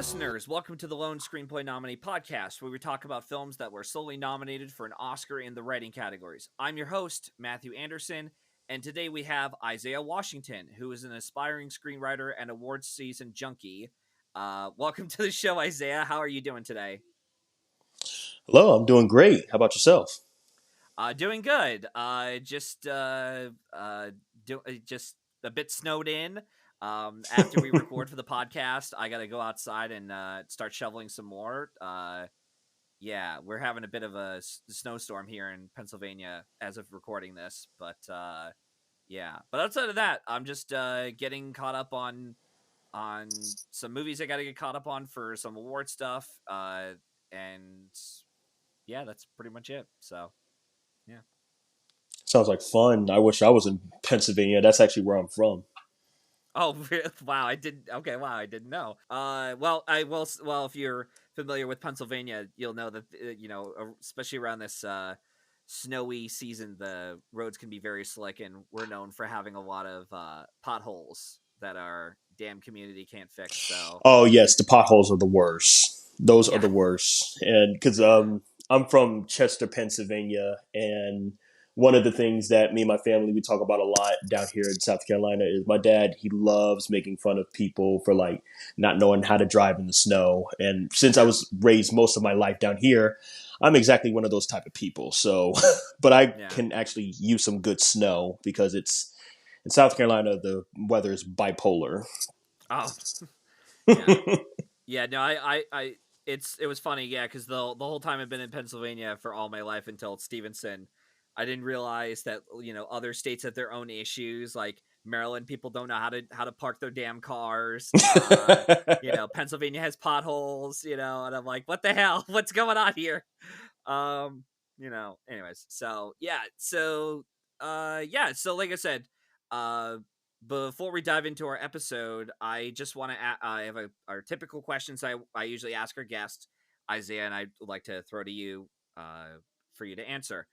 listeners, welcome to the Lone Screenplay Nominee Podcast, where we talk about films that were solely nominated for an Oscar in the writing categories. I'm your host, Matthew Anderson, and today we have Isaiah Washington, who is an aspiring screenwriter and awards season junkie. Welcome to the show, Isaiah. How are you doing today? Hello, I'm doing great. How about yourself? Doing good. Just a bit snowed in. After we record for the podcast, I got to go outside and start shoveling some more. Yeah, we're having a bit of a snowstorm here in Pennsylvania as of recording this, but yeah. But outside of that, I'm just getting caught up on some movies I got to get caught up on for some award stuff, and yeah, that's pretty much it. So yeah. Sounds like fun. I wish I was in Pennsylvania. That's actually where I'm from. Oh wow! I did. Okay, wow! I didn't know. Well, I will. Well, if you're familiar with Pennsylvania, you'll know that especially around this snowy season, the roads can be very slick, and we're known for having a lot of potholes that our damn community can't fix. So Oh yes, the potholes are the worst. Those are yeah, the worst. And because I'm from Chester, Pennsylvania, and one of the things that me and my family we talk about a lot down here in South Carolina is my dad. He loves making fun of people for like not knowing how to drive in the snow. And since I was raised most of my life down here, I'm exactly one of those type of people. So, but I yeah. can actually use some good snow because it's in South Carolina. The weather is bipolar. Oh yeah, yeah. No, it was funny, yeah, because the whole time I've been in Pennsylvania for all my life until Stevenson, I didn't realize that other states have their own issues. Like Maryland, people don't know how to park their damn cars. Pennsylvania has potholes. And I'm like, what the hell? What's going on here? Um, Anyways, so yeah, so like I said, uh, before we dive into our episode, I just want to I have our typical questions I usually ask our guests, Isaiah, and I'd like to throw to you for you to answer.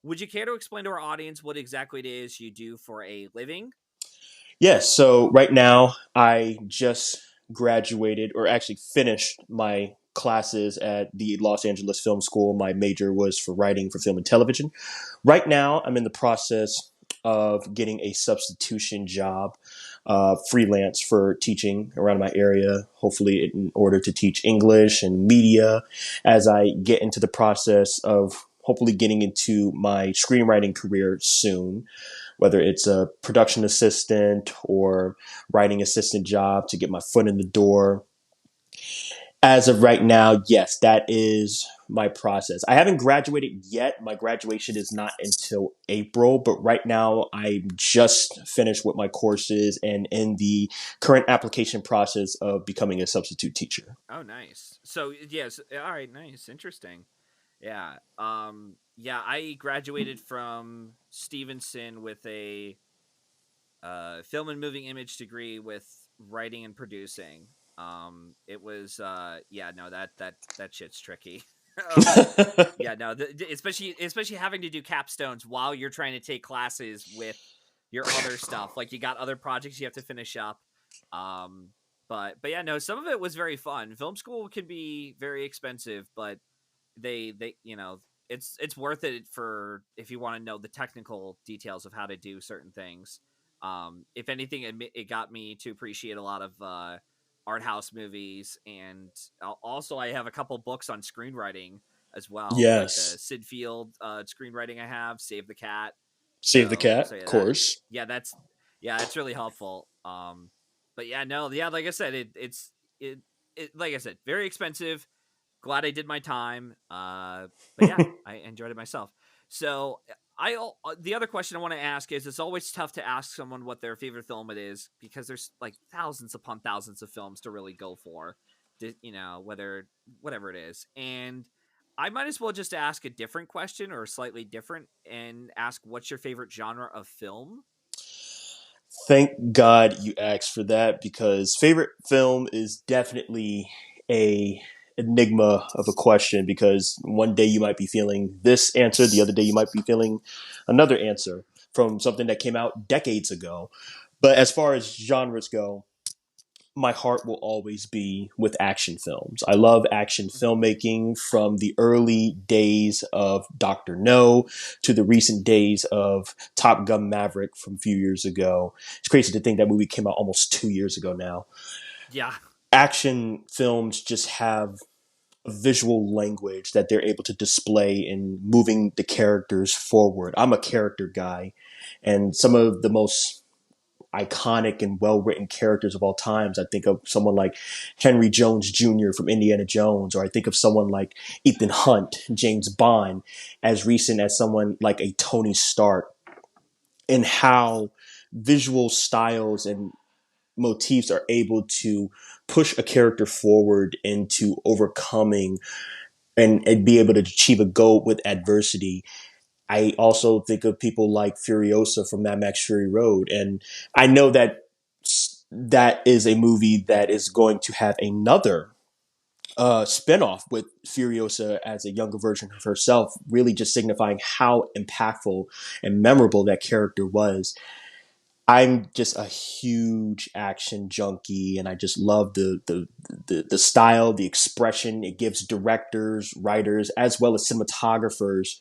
Would you care to explain to our audience what exactly it is you do for a living? Yes. So right now, I just graduated, or actually finished my classes at the Los Angeles Film School. My major was for writing for film and television. Right now, I'm in the process of getting a substitution job, freelance for teaching around my area, hopefully in order to teach English and media as I get into the process of hopefully getting into my screenwriting career soon, whether it's a production assistant or writing assistant job to get my foot in the door. As of right now, yes, that is my process. I haven't graduated yet. My graduation is not until April, but right now I just finished with my courses and in the current application process of becoming a substitute teacher. Oh, nice. So yes, all right, nice, interesting. Yeah. Yeah, I graduated from Stevenson with a film and moving image degree with writing and producing. It was yeah, no, that shit's tricky. um, yeah, no, especially having to do capstones while you're trying to take classes with your other stuff. Like you got other projects you have to finish up. Um, but yeah, no, some of it was very fun. Film school can be very expensive, but they it's worth it for if you want to know the technical details of how to do certain things. If anything, it got me to appreciate a lot of art house movies, and also I have a couple books on screenwriting as well, like the Yes. Sid Field screenwriting I have, Save the Cat. Save the So cat, of yeah, course. it's really helpful. But yeah, no, yeah, like I said, it, like I said, very expensive. Glad I did my time. But yeah, I enjoyed it myself. So the other question I want to ask is: it's always tough to ask someone what their favorite film it is because there's like thousands upon thousands of films to really go for, whatever it is. And I might as well just ask a different question or slightly different and ask what's your favorite genre of film? Thank God you asked for that because favorite film is definitely a enigma of a question because one day you might be feeling this answer, the other day you might be feeling another answer from something that came out decades ago. But as far as genres go, my heart will always be with action films. I love action Mhm. filmmaking from the early days of Dr. No to the recent days of Top Gun Maverick from a few years ago. It's crazy to think that movie came out almost 2 years ago now. Yeah. Action films just have a visual language that they're able to display in moving the characters forward. I'm a character guy, and some of the most iconic and well written characters of all times. I think of someone like Henry Jones Jr. from Indiana Jones, or I think of someone like Ethan Hunt, James Bond, as recent as someone like a Tony Stark, and how visual styles and motifs are able to push a character forward into overcoming and be able to achieve a goal with adversity. I also think of people like Furiosa from Mad Max Fury Road. And I know that that is a movie that is going to have another spinoff with Furiosa as a younger version of herself, really just signifying how impactful and memorable that character was. I'm just a huge action junkie, and I just love the style, the expression it gives directors, writers, as well as cinematographers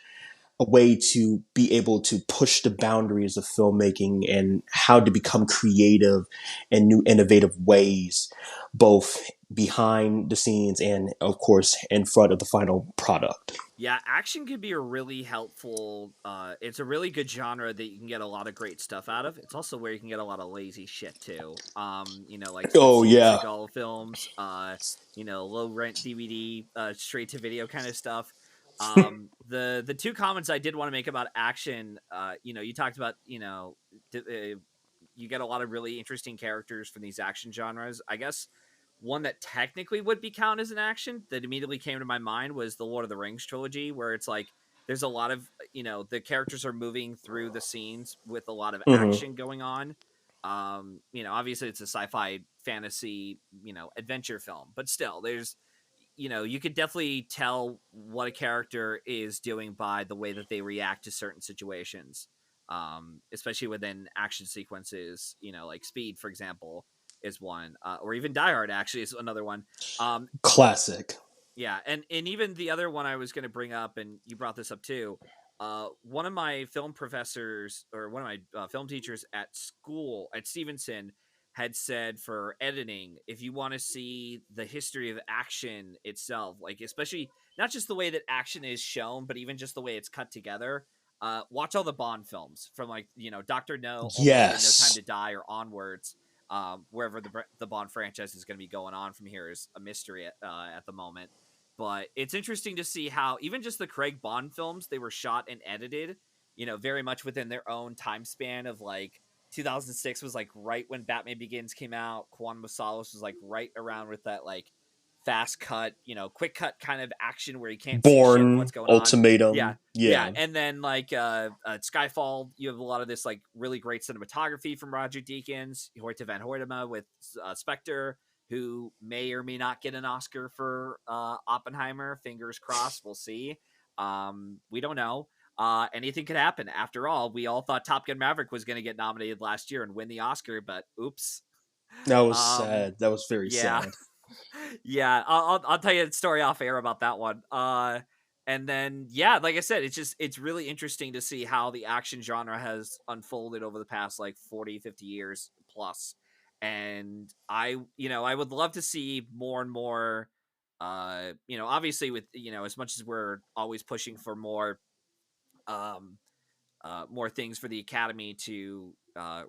a way to be able to push the boundaries of filmmaking and how to become creative in new innovative ways, both behind the scenes and of course in front of the final product. Yeah, action can be a really helpful it's a really good genre that you can get a lot of great stuff out of. It's also where you can get a lot of lazy shit too. Like the Oh Steven yeah. Seagal films, low rent DVD, straight to video kind of stuff. The two comments I did want to make about action, you talked about, you get a lot of really interesting characters from these action genres. I guess one that technically would be count as an action that immediately came to my mind was the Lord of the Rings trilogy, where it's like there's a lot of, the characters are moving through the scenes with a lot of Mm-hmm. action going on. Obviously it's a sci-fi fantasy, adventure film, but still there's, you could definitely tell what a character is doing by the way that they react to certain situations. Especially within action sequences, like Speed, for example, is one, or even Die Hard actually is another one. Um, Classic. yeah, and even the other one I was going to bring up, and you brought this up too. One of my film professors, or one of my film teachers at school at Stevenson, had said for editing, if you want to see the history of action itself, like especially not just the way that action is shown, but even just the way it's cut together. Watch all the Bond films from like Doctor No all the way to No Time Yes. to Die or onwards. Wherever the Bond franchise is going to be going on from here is a mystery at the moment, but it's interesting to see how even just the Craig Bond films, they were shot and edited, very much within their own time span of like 2006 was like right when Batman Begins came out. Quantum of Solace was like right around with that like fast cut, quick cut kind of action where you can't see shit of what's Bourne, going on. Yeah. Ultimatum. Yeah, Yeah. and then like Skyfall, you have a lot of this like really great cinematography from Roger Deakins, Hoyte van Hoytema with Spectre, who may or may not get an Oscar for Oppenheimer. Fingers crossed. We'll see. We don't know. Anything could happen. After all, we all thought Top Gun Maverick was going to get nominated last year and win the Oscar, but oops. That was Um, sad. That was very yeah, sad. yeah. I'll tell you a story off air about that one. And then yeah, like I said, it's really interesting to see how the action genre has unfolded over the past like 40, 50 years plus. And I would love to see more and more obviously with as much as we're always pushing for um more things for the academy to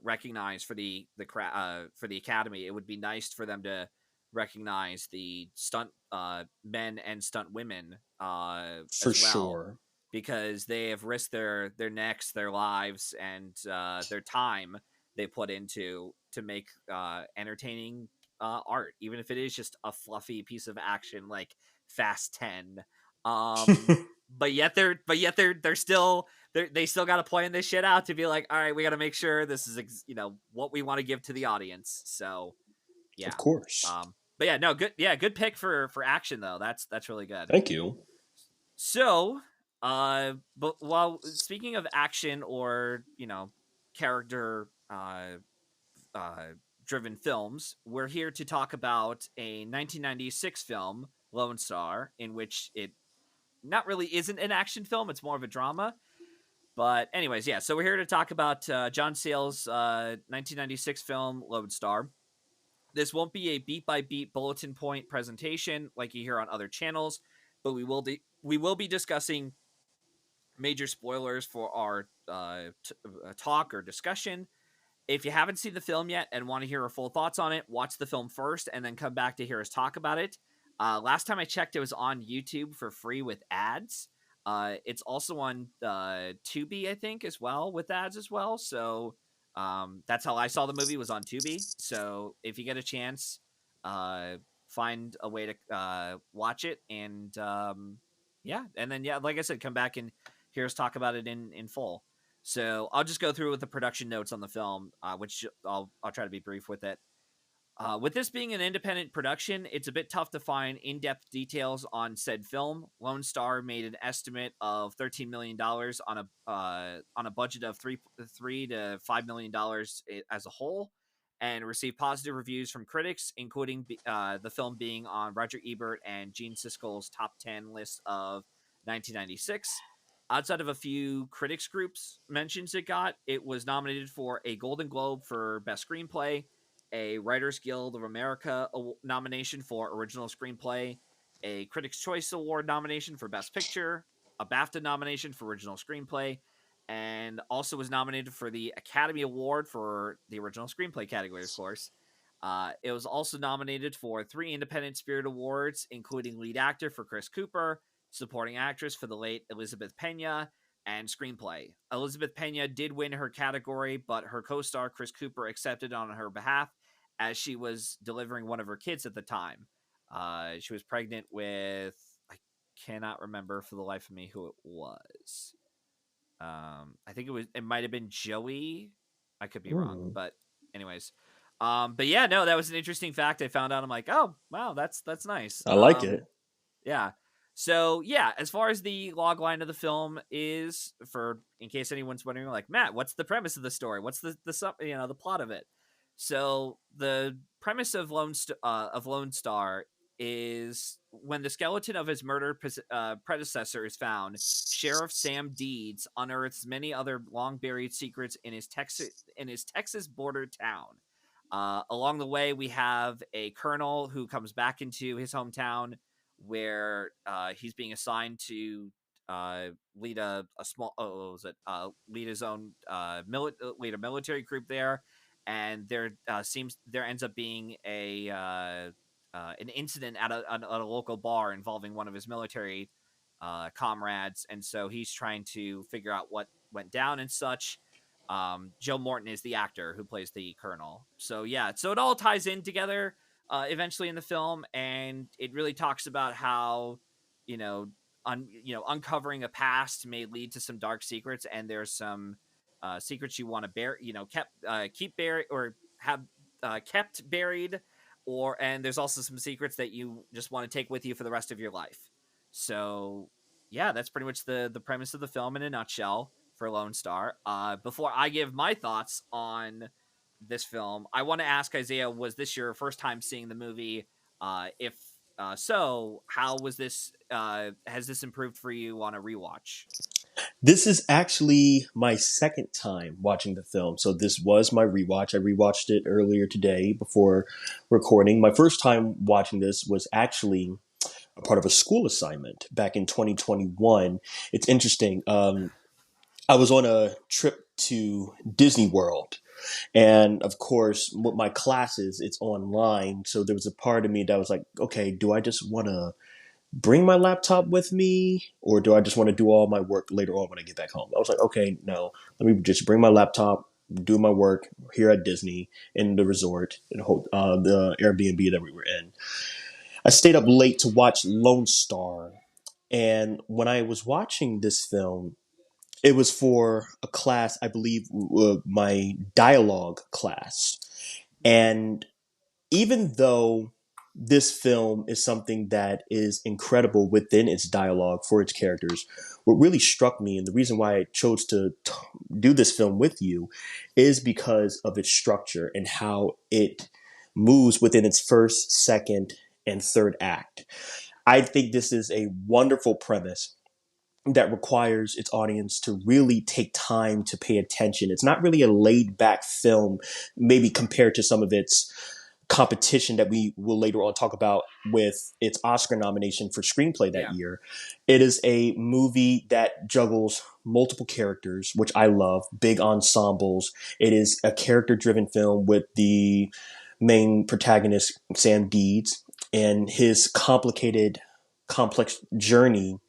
recognize for for the academy. It would be nice for them to recognize the stunt men and stunt women For as well, sure. because they have risked their necks, their lives, and their time they put into to make entertaining art, even if it is just a fluffy piece of action like Fast 10. But yet they're still they still got to plan this shit out to be like, all right, we got to make sure this is what we want to give to the audience. So Of yeah, course. but yeah, no, good, yeah, good pick for action though. That's really good. Thank you. So, but while speaking of action or character uh driven films. We're here to talk about a 1996 film, Lone Star, in which it not really isn't an action film, it's more of a drama. But, anyways, yeah, so we're here to talk about John Sayles' 1996 film, Lone Star. This won't be a beat by beat bulletin point presentation like you hear on other channels, but we will be discussing major spoilers for our talk or discussion. If you haven't seen the film yet and want to hear our full thoughts on it, watch the film first and then come back to hear us talk about it. Last time I checked, it was on YouTube for free with ads. It's also on Tubi, I think, as well with ads as well. So that's how I saw the movie, was on Tubi. So if you get a chance, uh, find a way to watch it, and yeah, and then yeah, like I said, come back and hear us talk about it in full. So I'll just go through with the production notes on the film, which I'll try to be brief with it. With this being an independent production, it's a bit tough to find in-depth details on said film. Lone Star made an estimate of $13 million on a budget of three to $5 million as a whole, and received positive reviews from critics, including the film being on Roger Ebert and Gene Siskel's top 10 list of 1996. Outside of a few critics groups mentions it was nominated for a Golden Globe for Best Screenplay, a Writers Guild of America nomination for Original Screenplay, a Critics' Choice Award nomination for Best Picture, a BAFTA nomination for Original Screenplay, and also was nominated for the Academy Award for the Original Screenplay category, of course. It was also nominated for 3 Independent Spirit Awards, including Lead Actor for Chris Cooper, Supporting Actress for the late Elizabeth Pena, and Screenplay. Elizabeth Pena did win her category, but her co-star Chris Cooper accepted on her behalf as she was delivering one of her kids at the time. She was pregnant with, I cannot remember for the life of me who it was. I think it might have been Joey. I could be wrong, Hmm. but anyways. But yeah, no, that was an interesting fact I found out. I'm like, oh wow, that's nice. I like it. Yeah. So yeah, as far as the log line of the film is, for in case anyone's wondering, like, Matt, what's the premise of the story? What's the plot of it? So the premise of Lone Star is when the skeleton of his murdered predecessor is found, Sheriff Sam Deeds unearths many other long buried secrets in his Texas border town. Along the way, we have a colonel who comes back into his hometown where he's being assigned to lead a small lead his own lead a military group there, and there ends up being an incident at a local bar involving one of his military comrades, and so he's trying to figure out what went down and such. Joe Morton is the actor who plays the colonel. So yeah, so it all ties in together eventually in the film, and it really talks about how you know uncovering a past may lead to some dark secrets, and there's some secrets you want to keep buried or have kept buried, and there's also some secrets that you just want to take with you for the rest of your life. So yeah, that's pretty much the premise of the film in a nutshell for Lone Star. Before I give my thoughts on this film, I want to ask Isaiah: was this your first time seeing the movie? If so, how was this? Has this improved for you on a rewatch? This is actually my second time watching the film. So this was my rewatch. I rewatched it earlier today before recording. My first time watching this was actually a part of a school assignment back in 2021. It's interesting. I was on a trip to Disney World. And of course, with my classes, it's online. So there was a part of me that was like, okay, do I just want to bring my laptop with me, or do I just want to do all my work later on when I get back home? I was like, okay, no, let me just bring my laptop, do my work here at Disney in the resort, in the Airbnb that we were in. I stayed up late to watch Lone Star, and when I was watching this film, it was for a class, I believe, my dialogue class, and even though this film is something that is incredible within its dialogue for its characters. What really struck me, and the reason why I chose to do this film with you, is because of its structure and how it moves within its first, second, and third act. I think this is a wonderful premise that requires its audience to really take time to pay attention. It's not really a laid back film, maybe compared to some of its competition that we will later on talk about with its Oscar nomination for screenplay that Yeah. year. It is a movie that juggles multiple characters, which I love, big ensembles. It is a character driven film with the main protagonist, Sam Deeds, and his complicated, complex journey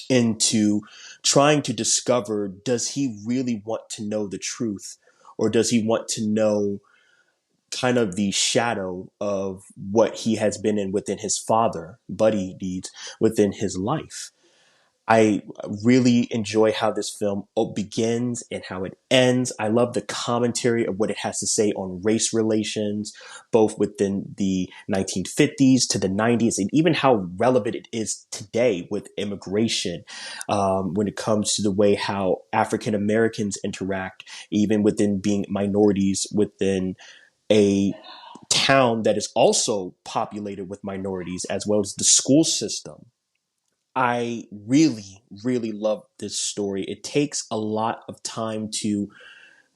into trying to discover, does he really want to know the truth, or does he want to know kind of the shadow of what he has been in within his father, Buddy Deeds, within his life. I really enjoy how this film begins and how it ends. I love the commentary of what it has to say on race relations, both within the 1950s to the 90s, and even how relevant it is today with immigration, when it comes to the way how African Americans interact, even within being minorities within a town that is also populated with minorities, as well as the school system. I really, really love this story. It takes a lot of time to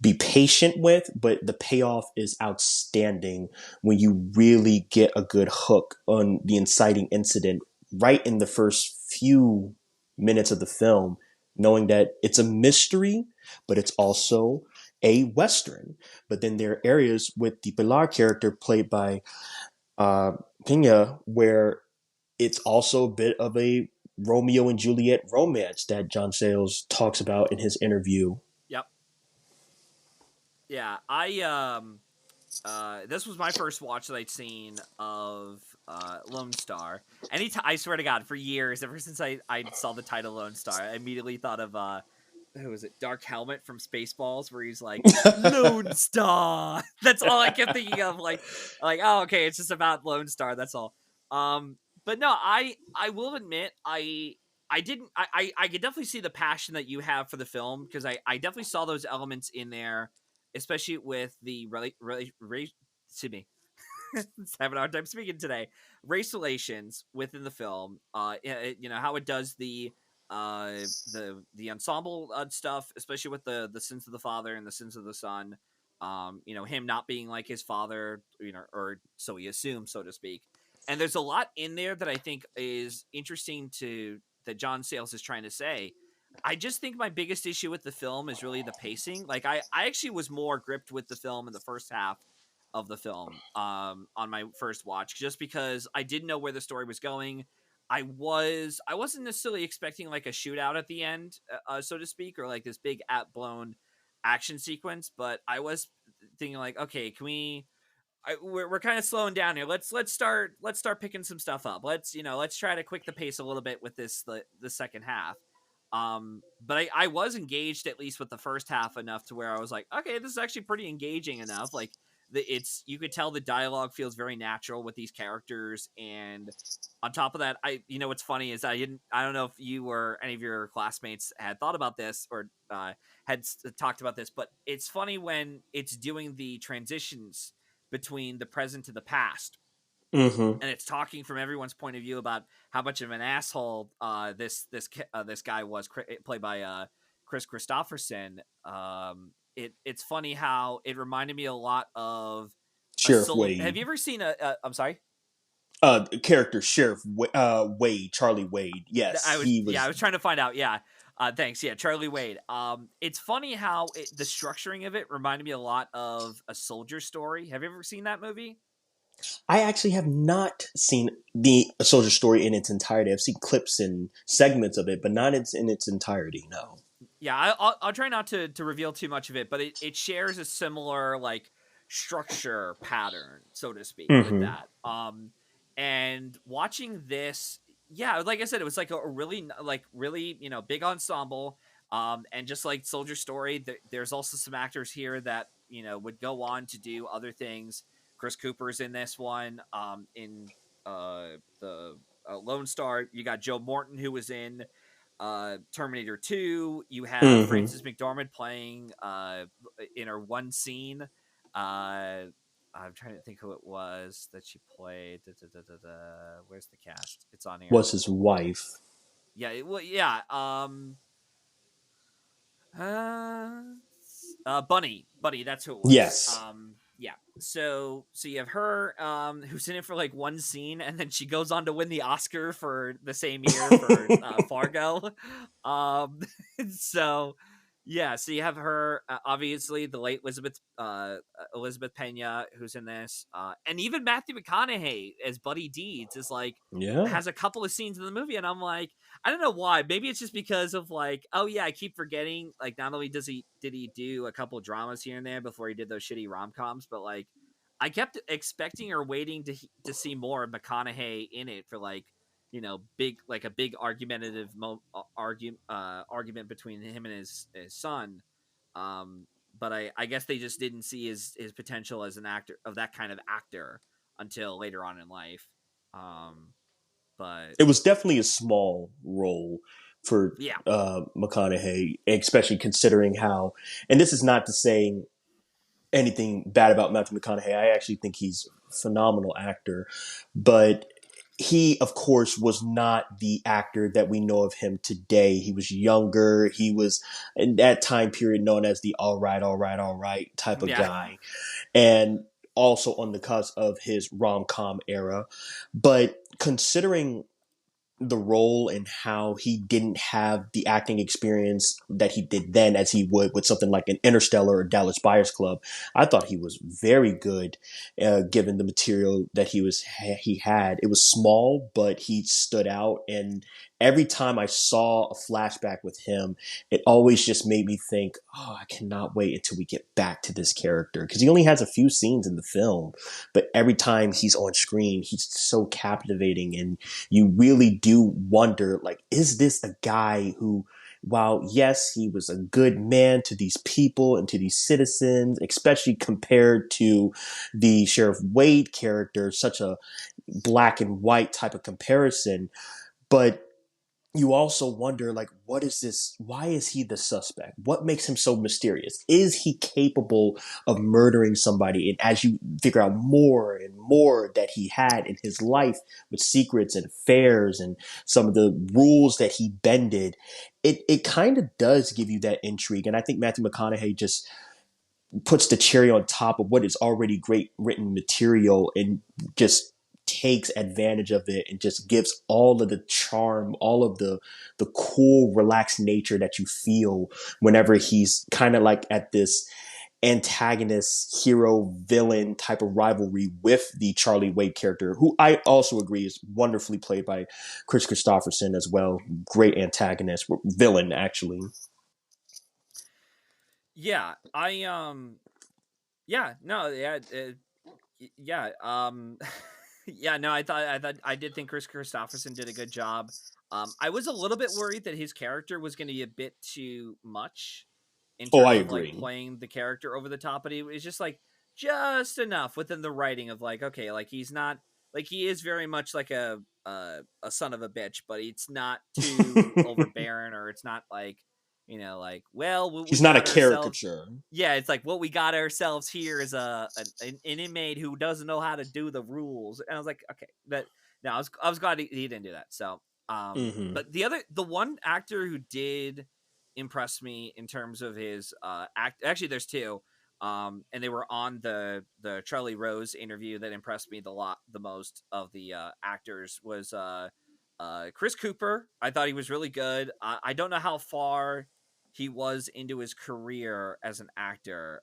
be patient with, but the payoff is outstanding when you really get a good hook on the inciting incident right in the first few minutes of the film, knowing that it's a mystery, but it's also a Western. But then there are areas with the Pilar character played by uh, Pena where it's also a bit of a Romeo and Juliet romance that John Sayles talks about in his interview. Yep. Yeah. This was my first watch that I'd seen of Lone Star. Anytime, I swear to God, for years, ever since I saw the title Lone Star, I immediately thought of who was it? Dark Helmet from Spaceballs, where he's like Lone Star. That's all I kept thinking of. Like oh, okay, it's just about Lone Star. That's all. Um, but no, I will admit I didn't I could definitely see the passion that you have for the film because I definitely saw those elements in there, especially with the excuse me, having a hard time speaking today. Race relations within the film, you know how it does the ensemble stuff, especially with the sins of the father and the sins of the son. You know him not being like his father, you know, or so he assumes, so to speak. And there's a lot in there that I think is interesting to that John Sayles is trying to say. I just think my biggest issue with the film is really the pacing. Like I actually was more gripped with the film in the first half of the film on my first watch just because I didn't know where the story was going. I wasn't necessarily expecting like a shootout at the end, so to speak, or like this big at blown action sequence, but I was thinking like, okay, can we we're kind of slowing down here. Let's start picking some stuff up. Let's try to quick the pace a little bit with the second half. But I was engaged at least with the first half enough to where I was like, okay, this is actually pretty engaging enough. Like it's you could tell the dialogue feels very natural with these characters, and on top of that, what's funny is I don't know if you or any of your classmates had thought about this or talked about this, but it's funny when it's doing the transitions between the present to the past, Mm-hmm. and it's talking from everyone's point of view about how much of an asshole this guy was, played by Chris Christopherson. It's funny how it reminded me a lot of a Sheriff soul. Have you Wade. ever seen I'm sorry. Character Sheriff Wade, Charlie Wade. Yes, he I was. was trying to find out. Yeah. Thanks. Yeah, Charlie Wade. It's funny how the structuring of it reminded me a lot of A Soldier Story. Have you ever seen that movie? I actually have not seen the Soldier Story in its entirety. I've seen clips and segments of it, but not in its entirety. No. Yeah, I'll try not to reveal too much of it, but it shares a similar like structure pattern, so to speak, with Mm-hmm. that. And watching this, yeah, like I said, it was like a really like really big ensemble. And just like Soldier Story, there's also some actors here that would go on to do other things. Chris Cooper's in this one. In the Lone Star, you got Joe Morton, who was in Terminator 2. You have Hmm. Frances McDormand playing in her one scene. I'm trying to think who it was that she played. Da, da, da, da, da. Where's the cast? It's on here. Was his wife? Yeah, well, yeah. Uh, Bunny, that's who it was. Yes. Yeah. So you have her, who's in it for like one scene, and then she goes on to win the Oscar for the same year for Fargo. Um, so yeah, so you have her, obviously the late Elizabeth Pena, who's in this, and even Matthew McConaughey as Buddy Deeds is like Yeah. has a couple of scenes in the movie, and I'm like, I don't know why. Maybe it's just because of like, oh yeah, I keep forgetting. Like, not only did he do a couple dramas here and there before he did those shitty rom coms, but like, I kept expecting or waiting to see more of McConaughey in it for like, big like a big argumentative argument between him and his son. Um, but I guess they just didn't see his potential as an actor of that kind of actor until later on in life. Um, but It was definitely a small role for yeah, McConaughey, especially considering how. And this is not to say anything bad about Matthew McConaughey. I actually think he's a phenomenal actor, but he, of course, was not the actor that we know of him today. He was younger. He was in that time period known as the all right, all right, all right type of yeah. guy, and also on the cusp of his rom com era. But considering the role and how he didn't have the acting experience that he did then as he would with something like an Interstellar or Dallas Buyers Club. I thought he was very good, given the material that he had. It was small, but he stood out. And every time I saw a flashback with him, it always just made me think, oh, I cannot wait until we get back to this character, because he only has a few scenes in the film, but every time he's on screen, he's so captivating, and you really do wonder, like, is this a guy who, while yes, he was a good man to these people and to these citizens, especially compared to the Sheriff Wade character, such a black and white type of comparison, but you also wonder, like, what is this? Why is he the suspect? What makes him so mysterious? Is he capable of murdering somebody? And as you figure out more and more that he had in his life with secrets and affairs and some of the rules that he bended, it kind of does give you that intrigue. And I think Matthew McConaughey just puts the cherry on top of what is already great written material and just takes advantage of it and just gives all of the charm, all of the cool, relaxed nature that you feel whenever he's kind of like at this antagonist, hero, villain type of rivalry with the Charlie Wade character, who I also agree is wonderfully played by Chris Christopherson as well. Great antagonist, villain actually. Yeah, yeah, no, yeah, yeah, yeah, no, I did think Chris Christopherson did a good job. I was a little bit worried that his character was going to be a bit too much in Oh, I terms of like agree. playing the character over the top, but he was just like just enough within the writing of like, okay, like he's not like he is very much like a son of a bitch, but it's not too overbearing, or it's not like, like, well, we He's not a got ourselves. caricature. Yeah, it's like what we got ourselves here is an inmate who doesn't know how to do the rules, and I was like, okay, that no, I was glad he didn't do that. So, Mm-hmm. but the one actor who did impress me in terms of his act, actually, there's two, and they were on the Charlie Rose interview that impressed me the most of the actors was Chris Cooper. I thought he was really good. I don't know how far he was into his career as an actor.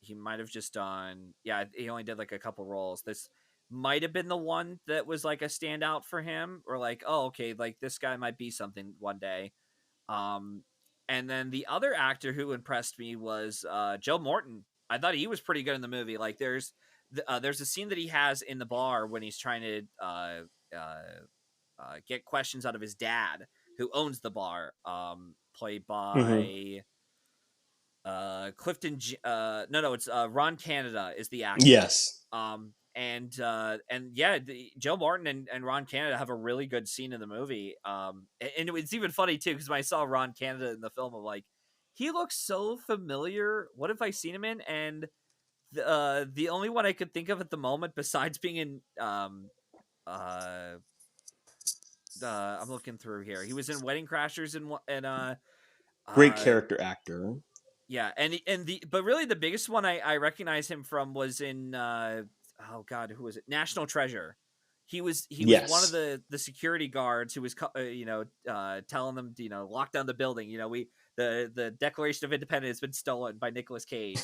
He might have just done, yeah, he only did like a couple roles. This might have been the one that was like a standout for him, or like, oh, okay, like this guy might be something one day. Um, and then the other actor who impressed me was Joe Morton. I thought he was pretty good in the movie. Like, there's a scene that he has in the bar when he's trying to get questions out of his dad, who owns the bar, played Mm-hmm. by no, it's Ron Canada is the actor. Yes. And yeah, Joe Martin and Ron Canada have a really good scene in the movie. And it's even funny too because when I saw Ron Canada in the film, I'm like, he looks so familiar. What have I seen him in? And the only one I could think of at the moment, besides being in uh I'm looking through here. He was in Wedding Crashers and Great uh character actor. yeah, and the but really the biggest one I recognize him from was in oh god, who was it? National Treasure. He was one of Yes. the security guards who was telling them to, lock down the building. The Declaration of Independence has been stolen by Nicolas Cage.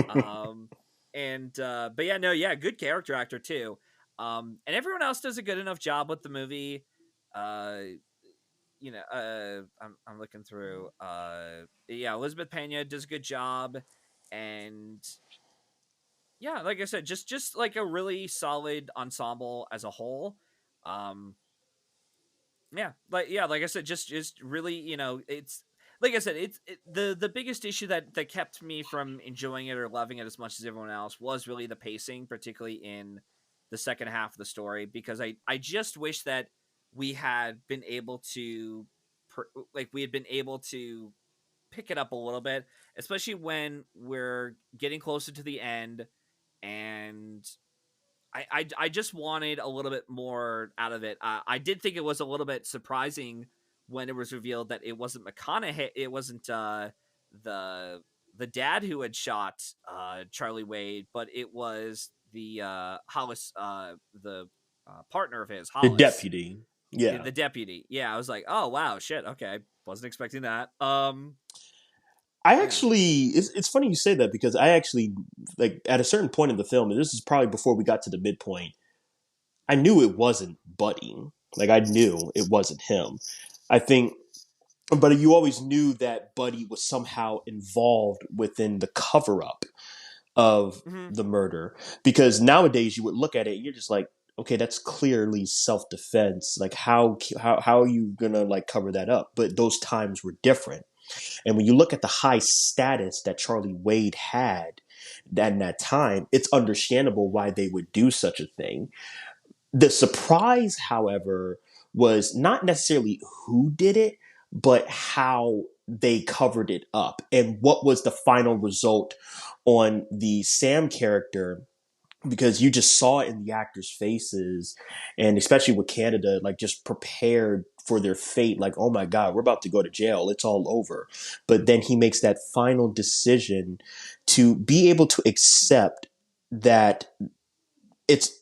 Um and but yeah, no, yeah, good character actor too. And everyone else does a good enough job with the movie. Uh I'm looking through. Yeah, Elizabeth Pena does a good job, and yeah, like I said, just like a really solid ensemble as a whole. Um, yeah, like I said, just really, it's like I said, the biggest issue that kept me from enjoying it or loving it as much as everyone else was really the pacing, particularly in the second half of the story, because I just wish that we had been able to we had been able to pick it up a little bit, especially when we're getting closer to the end, and I just wanted a little bit more out of it. I did think it was a little bit surprising when it was revealed that it wasn't McConaughey. It wasn't the the dad who had shot Charlie Wade, but it was the Hollis, the partner of his, The Hollis, deputy. Yeah. the deputy. Yeah, I was like, oh wow, shit. Okay, wasn't expecting that. I Yeah. actually, it's funny you say that because I actually, like, at a certain point in the film, and this is probably before we got to the midpoint, I knew it wasn't Buddy. Like, I knew it wasn't him. I think, but you always knew that Buddy was somehow involved within the cover up of Hmm. the murder. Because nowadays you would look at it and you're just like, okay, that's clearly self defense. Like, how are you gonna like cover that up? But those times were different. And when you look at the high status that Charlie Wade had in that time, it's understandable why they would do such a thing. The surprise, however, was not necessarily who did it, but how they covered it up and what was the final result on the Sam character, because you just saw it in the actors' faces, and especially with Canada, like just prepared for their fate. Like, oh my God, we're about to go to jail. It's all over. But then he makes that final decision to be able to accept that it's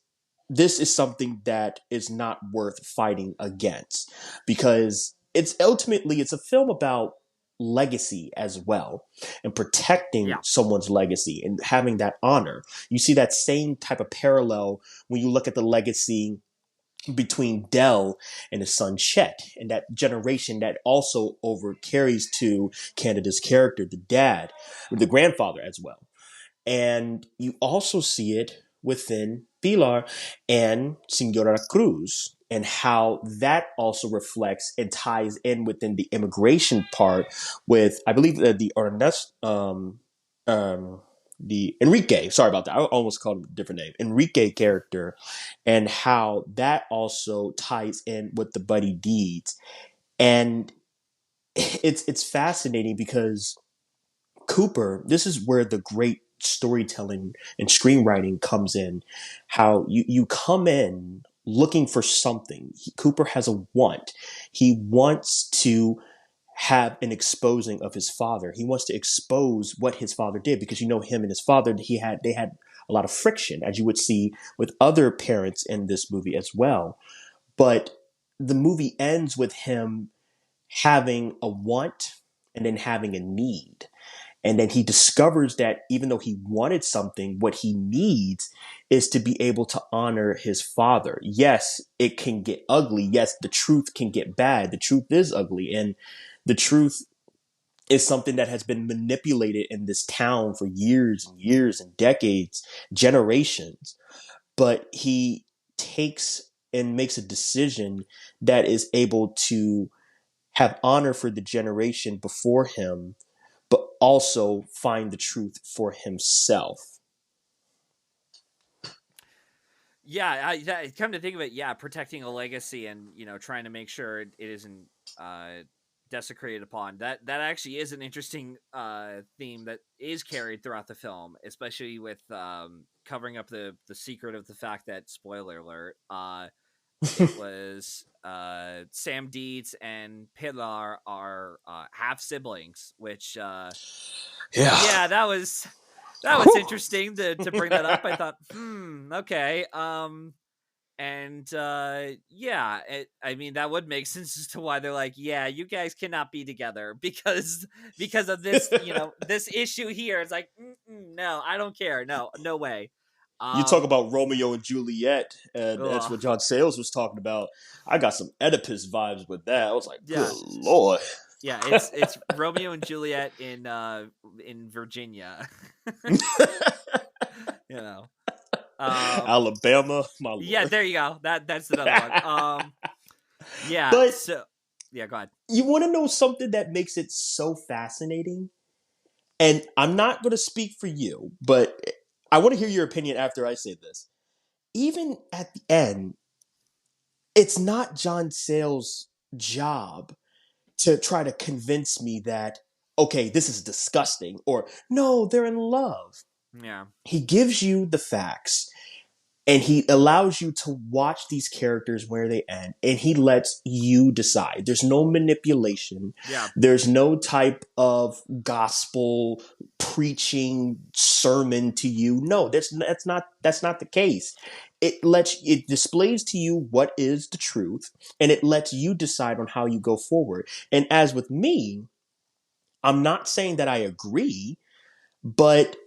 this is something that is not worth fighting against, because it's a film about legacy as well, and protecting Yeah. someone's legacy and having that honor. You see that same type of parallel when you look at the legacy between Dell and his son Chet, and that generation that also over carries to Canada's character, the dad, the grandfather as well. And you also see it within Pilar and Senora Cruz, and how that also reflects and ties in within the immigration part with, I believe, the Enrique, sorry about that. I almost called him a different name. Enrique character, and how that also ties in with the Buddy deeds. And it's fascinating because Cooper, this is where the great storytelling and screenwriting comes in. How you come in looking for something. Cooper has a want. He wants to have an exposing of his father. He wants to expose what his father did, because you know him and his father, they had a lot of friction, as you would see with other parents in this movie as well. But the movie ends with him having a want and then having a need, and then he discovers that even though he wanted something, what he needs is to be able to honor his father. Yes, it can get ugly. Yes, the truth can get bad. The truth is ugly. And the truth is something that has been manipulated in this town for years and years and decades, generations. But he takes and makes a decision that is able to have honor for the generation before him, but also find the truth for himself. Yeah, come to think of it, yeah, protecting a legacy and trying to make sure it isn't uh, desecrated upon. That actually is an interesting theme that is carried throughout the film, especially with covering up the secret of the fact that, spoiler alert, it was Sam Deeds and Pilar are half siblings, which Yeah. yeah, that was interesting to bring that up. I thought, okay. And yeah, I mean that would make sense as to why they're like, yeah, you guys cannot be together because of this, this issue here. It's like, no, I don't care, no way. You talk um about Romeo and Juliet, and that's ugh, what John Sayles was talking about. I got some Oedipus vibes with that. I was like, good yeah, lord. yeah, it's Romeo and Juliet in Virginia. you know um Alabama, my yeah, lord. there you go, that's another one. Yeah, But so yeah, go ahead. you want to know something that makes it so fascinating? And I'm not going to speak for you, but I want to hear your opinion after I say this. Even at the end, it's not John Sayles' job to try to convince me that, okay, this is disgusting, or no, they're in love. Yeah, He gives you the facts, and he allows you to watch these characters where they end, and he lets you decide. There's no manipulation. yeah, There's no type of gospel preaching sermon to you. No, that's not the case. It displays to you what is the truth, and it lets you decide on how you go forward. And as with me, I'm not saying that I agree, but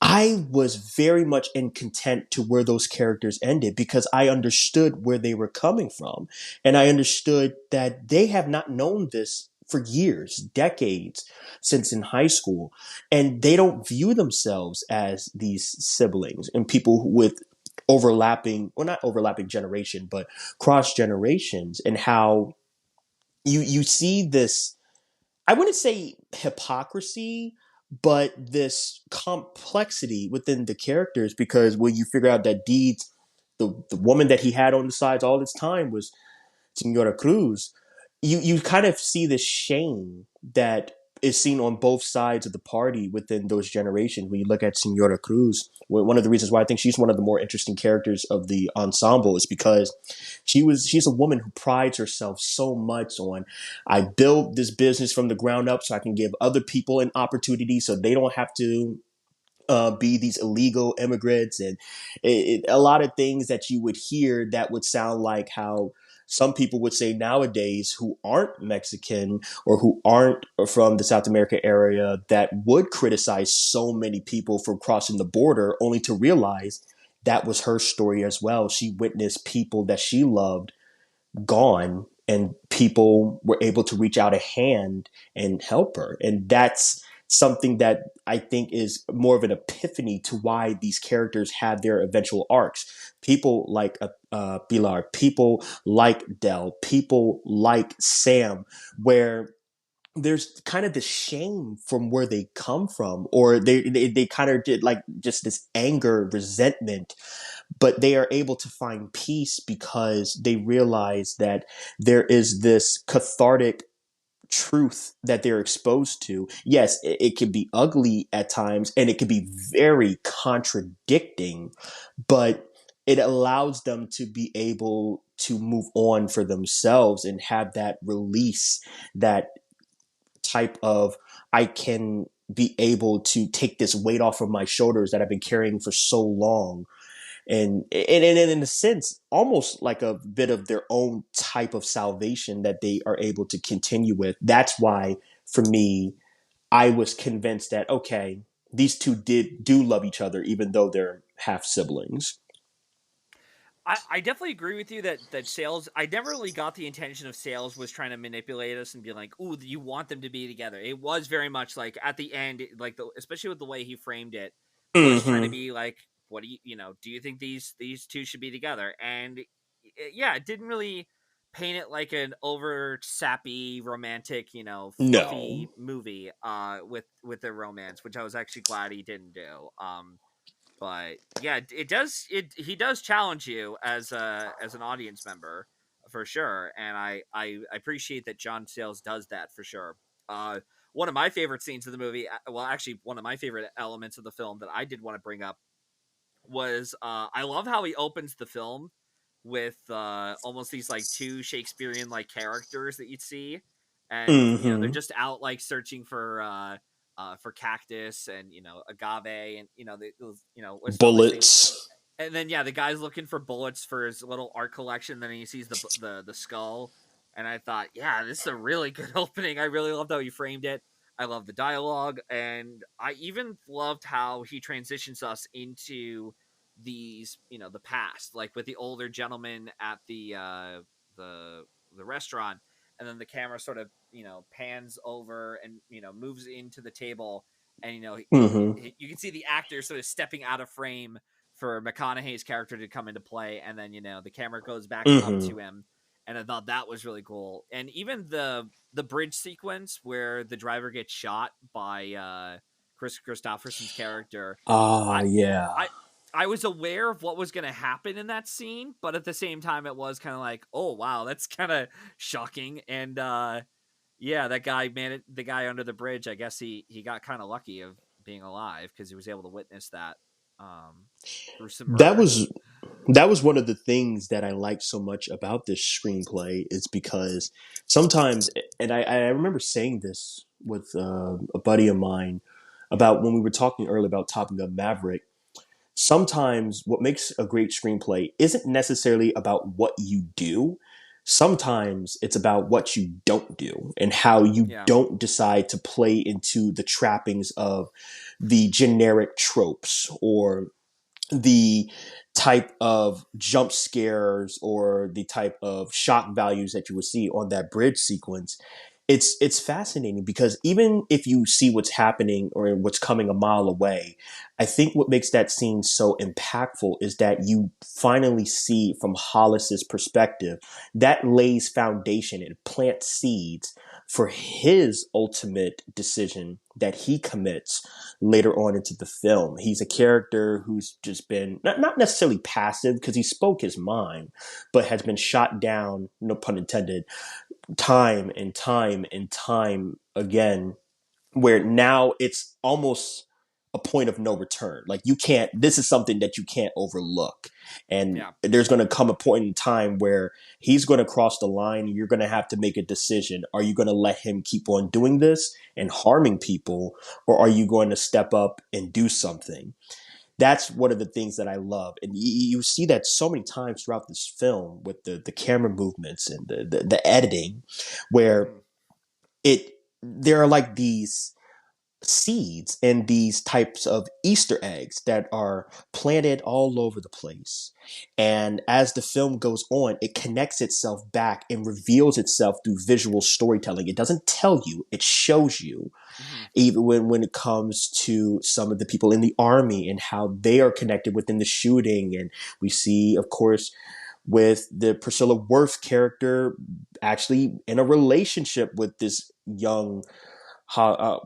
I was very much in content to where those characters ended because I understood where they were coming from. And I understood that they have not known this for years, decades, since in high school. And they don't view themselves as these siblings and people with overlapping, well, not overlapping generation, but cross generations, and how you see this, I wouldn't say hypocrisy, but this complexity within the characters, because when you figure out that Deeds, the woman that he had on the sides all this time was Senora Cruz, you kind of see the shame that is seen on both sides of the party within those generations. When you look at Senora Cruz, one of the reasons why I think she's one of the more interesting characters of the ensemble is because she's a woman who prides herself so much on, I built this business from the ground up so I can give other people an opportunity so they don't have to be these illegal immigrants, and a lot of things that you would hear that would sound like how some people would say nowadays who aren't Mexican or who aren't from the South America area, that would criticize so many people for crossing the border, only to realize that was her story as well. She witnessed people that she loved gone, and people were able to reach out a hand and help her. And that's something that I think is more of an epiphany to why these characters have their eventual arcs. People like Pilar, people like Dell, people like Sam, where there's kind of this shame from where they come from, or they kind of did like just this anger, resentment, but they are able to find peace because they realize that there is this cathartic truth that they're exposed to. Yes, it can be ugly at times and it can be very contradicting, but it allows them to be able to move on for themselves and have that release, that type of, I can be able to take this weight off of my shoulders that I've been carrying for so long, and in a sense almost like a bit of their own type of salvation that they are able to continue with. That's why for me, I was convinced that, okay, these two do love each other even though they're half siblings. I definitely agree with you that sales. I never really got the intention of sales was trying to manipulate us and be like, "Ooh, you want them to be together." It was very much like at the end, like especially with the way he framed it, was trying to Mm-hmm. be like, "What do you, do you think these two should be together?" And yeah, it didn't really. paint it like an over sappy, romantic, No. fluffy movie with the romance, which I was actually glad he didn't do. But yeah, it does it he does challenge you as an audience member for sure, and I appreciate that John Sayles does that for sure. One of my favorite scenes of the movie, well, actually, one of my favorite elements of the film that I did want to bring up was I love how he opens the film with almost these like two Shakespearean like characters that you'd see, and they're Mm-hmm. just out like searching for cactus and agave, and it's obviously, Bullets. and then yeah, the guy's looking for bullets for his little art collection. Then he sees the skull, and I thought, yeah, this is a really good opening. I really loved how he framed it. I love the dialogue, and I even loved how he transitions us into the past, like with the older gentleman at the the restaurant, and then the camera sort of pans over and moves into the table, and Mm-hmm. you can see the actor sort of stepping out of frame for McConaughey's character to come into play, and then the camera goes back up Mm-hmm. to him, and I thought that was really cool. And even the bridge sequence where the driver gets shot by Chris Christopherson's character, Ah, I yeah. I I was aware of what was going to happen in that scene, but at the same time it was kind of like, "Oh, wow, that's kind of shocking." And yeah, that guy, man, the guy under the bridge, I guess he got kind of lucky of being alive because he was able to witness that um gruesome That murder. was that was one of the things that I liked so much about this screenplay is because sometimes, and I remember saying this with a buddy of mine about when we were talking earlier about Top Gun Maverick. Sometimes what makes a great screenplay isn't necessarily about what you do. Sometimes it's about what you don't do and how you Yeah. don't decide to play into the trappings of the generic tropes or the type of jump scares or the type of shock values that you would see on that bridge sequence. It's fascinating because even if you see what's happening or what's coming a mile away, I think what makes that scene so impactful is that you finally see from Hollis's perspective that lays foundation and plants seeds for his ultimate decision that he commits later on into the film. He's a character who's just been not necessarily passive because he spoke his mind, but has been shot down, no pun intended, time and time and time again, where now it's almost a point of no return. Like you can't, this is something that you can't overlook. And Yeah. there's going to come a point in time where he's going to cross the line and you're going to have to make a decision. Are you going to let him keep on doing this and harming people? Or are you going to step up and do something? That's one of the things that I love. And you see that so many times throughout this film with the camera movements and the editing where Hmm. there are like these seeds and these types of Easter eggs that are planted all over the place. And as the film goes on, it connects itself back and reveals itself through visual storytelling. It doesn't tell you, it shows you. Hmm. Even when it comes to some of the people in the army and how they are connected within the shooting. And we see, of course, with the Priscilla Worth character actually in a relationship with this young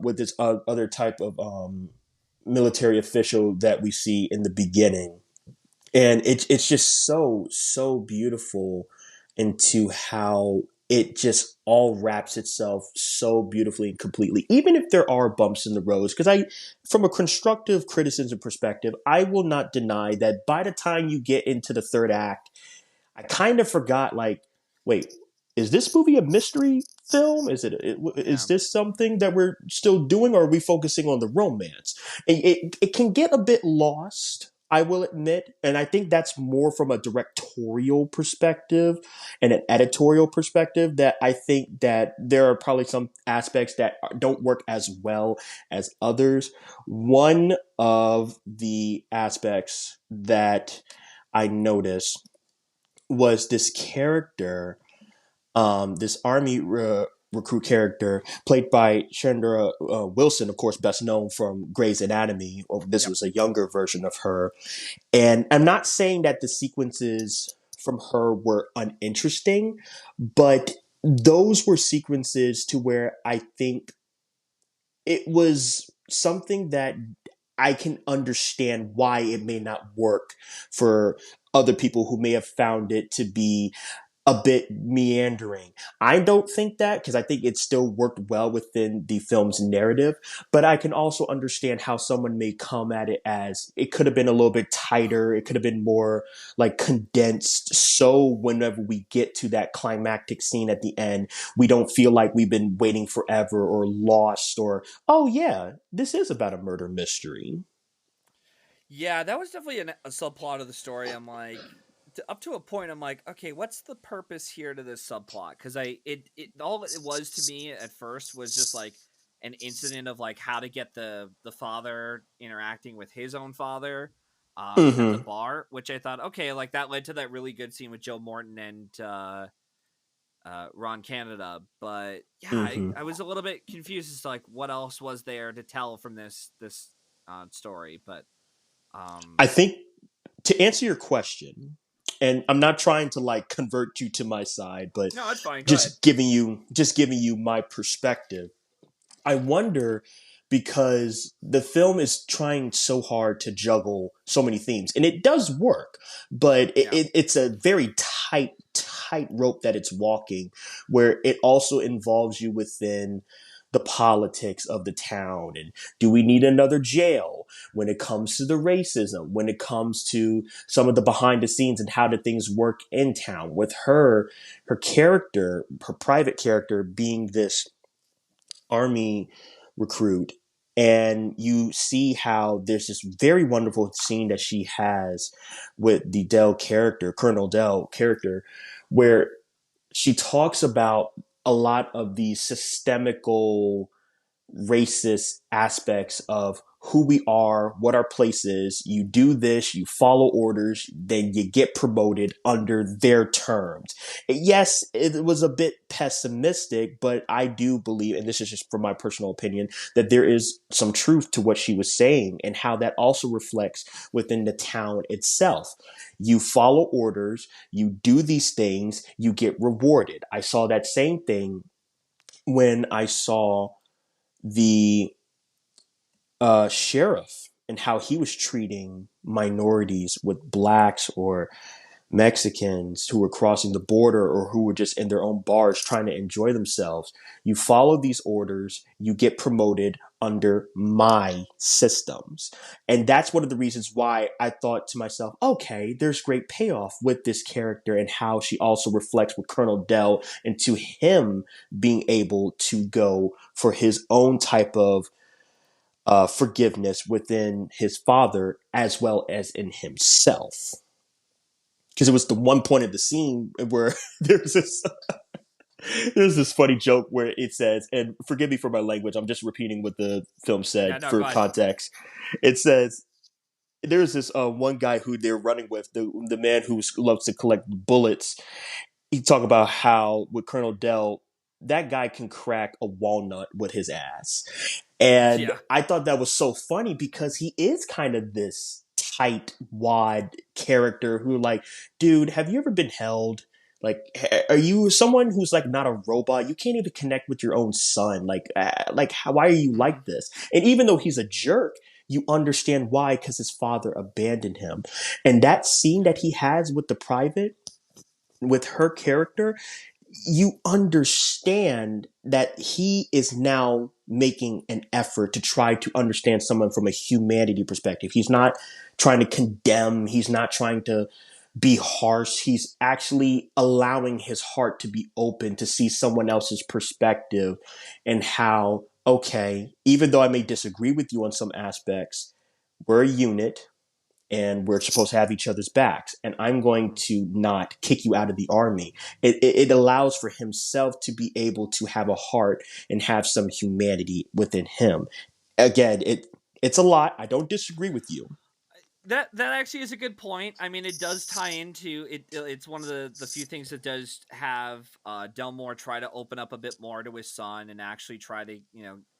with this other type of military official that we see in the beginning, and it's just so beautiful into how it just all wraps itself so beautifully and completely, even if there are bumps in the roads. Because from a constructive criticism perspective, I will not deny that by the time you get into the third act, I kind of forgot, like, wait, is this movie a mystery film? Is Yeah. this something that we're still doing, or are we focusing on the romance? It can get a bit lost, I will admit, and I think that's more from a directorial perspective and an editorial perspective. That I think that there are probably some aspects that don't work as well as others. One of the aspects that I noticed was this character, this army recruit character played by Chandra Wilson, of course, best known from Grey's Anatomy. Or this Yep. was a younger version of her. And I'm not saying that the sequences from her were uninteresting, but those were sequences to where I think it was something that I can understand why it may not work for other people who may have found it to be a bit meandering. I don't think that because I think it still worked well within the film's narrative, but I can also understand how someone may come at it as it could have been a little bit tighter, it could have been more like condensed. So whenever we get to that climactic scene at the end, we don't feel like we've been waiting forever or lost or, oh yeah, this is about a murder mystery. Yeah, that was definitely a subplot of the story. I'm like, up to a point, I'm like, okay, what's the purpose here to this subplot? Because it all it was to me at first was just like an incident of like how to get the father interacting with his own father, at the Mm-hmm. bar, which I thought, okay, like that led to that really good scene with Joe Morton and Ron Canada. But yeah, Mm-hmm. I was a little bit confused as to like what else was there to tell from this story, but I think to answer your question, and I'm not trying to like convert you to my side, but no, it's fine. Go ahead. just giving you my perspective. I wonder because the film is trying so hard to juggle so many themes, and it does work, but Yeah. it's a very tight rope that it's walking, where it also involves you within the politics of the town and do we need another jail when it comes to the racism, when it comes to some of the behind the scenes and how did things work in town with her character, her private character being this army recruit. And you see how there's this very wonderful scene that she has with the Dell character, Colonel Dell character, Mm-hmm. where she talks about a lot of the systemical racist aspects of who we are, what our place is. You do this, you follow orders, then you get promoted under their terms. Yes, it was a bit pessimistic, but I do believe, and this is just from my personal opinion, that there is some truth to what she was saying and how that also reflects within the town itself. You follow orders, you do these things, you get rewarded. I saw that same thing when I saw the sheriff and how he was treating minorities with blacks or Mexicans who were crossing the border or who were just in their own bars trying to enjoy themselves. You follow these orders, you get promoted under my systems. And that's one of the reasons why I thought to myself, okay, there's great payoff with this character and how she also reflects with Colonel Dell and to him being able to go for his own type of forgiveness within his father as well as in himself. Because it was the one point of the scene where there's this funny joke where it says, and forgive me for my language, I'm just repeating what the film Yeah, said no, for go ahead. context. It says there's this one guy who they're running with, the man who loves to collect bullets. He talk about how with Colonel Dell, that guy can crack a walnut with his ass. And Yeah. I thought that was so funny because he is kind of this tight wad character who like, dude, have you ever been held? Like, are you someone who's like not a robot? You can't even connect with your own son. Like, why are you Mm-hmm. like this? And even though he's a jerk, you understand why because his father abandoned him. And that scene Yeah. that he has with the private, with her character, you understand that he is now making an effort to try to understand someone from a humanity perspective. He's not trying to condemn, he's not trying to be harsh. He's actually allowing his heart to be open to see someone else's perspective and how, okay, even though I may disagree with you on some aspects, we're a unit and we're supposed to have each other's backs. And I'm going Mm-hmm. to not kick you out of the army. It allows for himself to be able to have a heart and have some humanity within him. Again, it's a lot. I don't disagree with you. That actually is a good point. I mean, it does tie into it. It's one of the few things that does have Delmore try to open up a bit more to his son and actually try to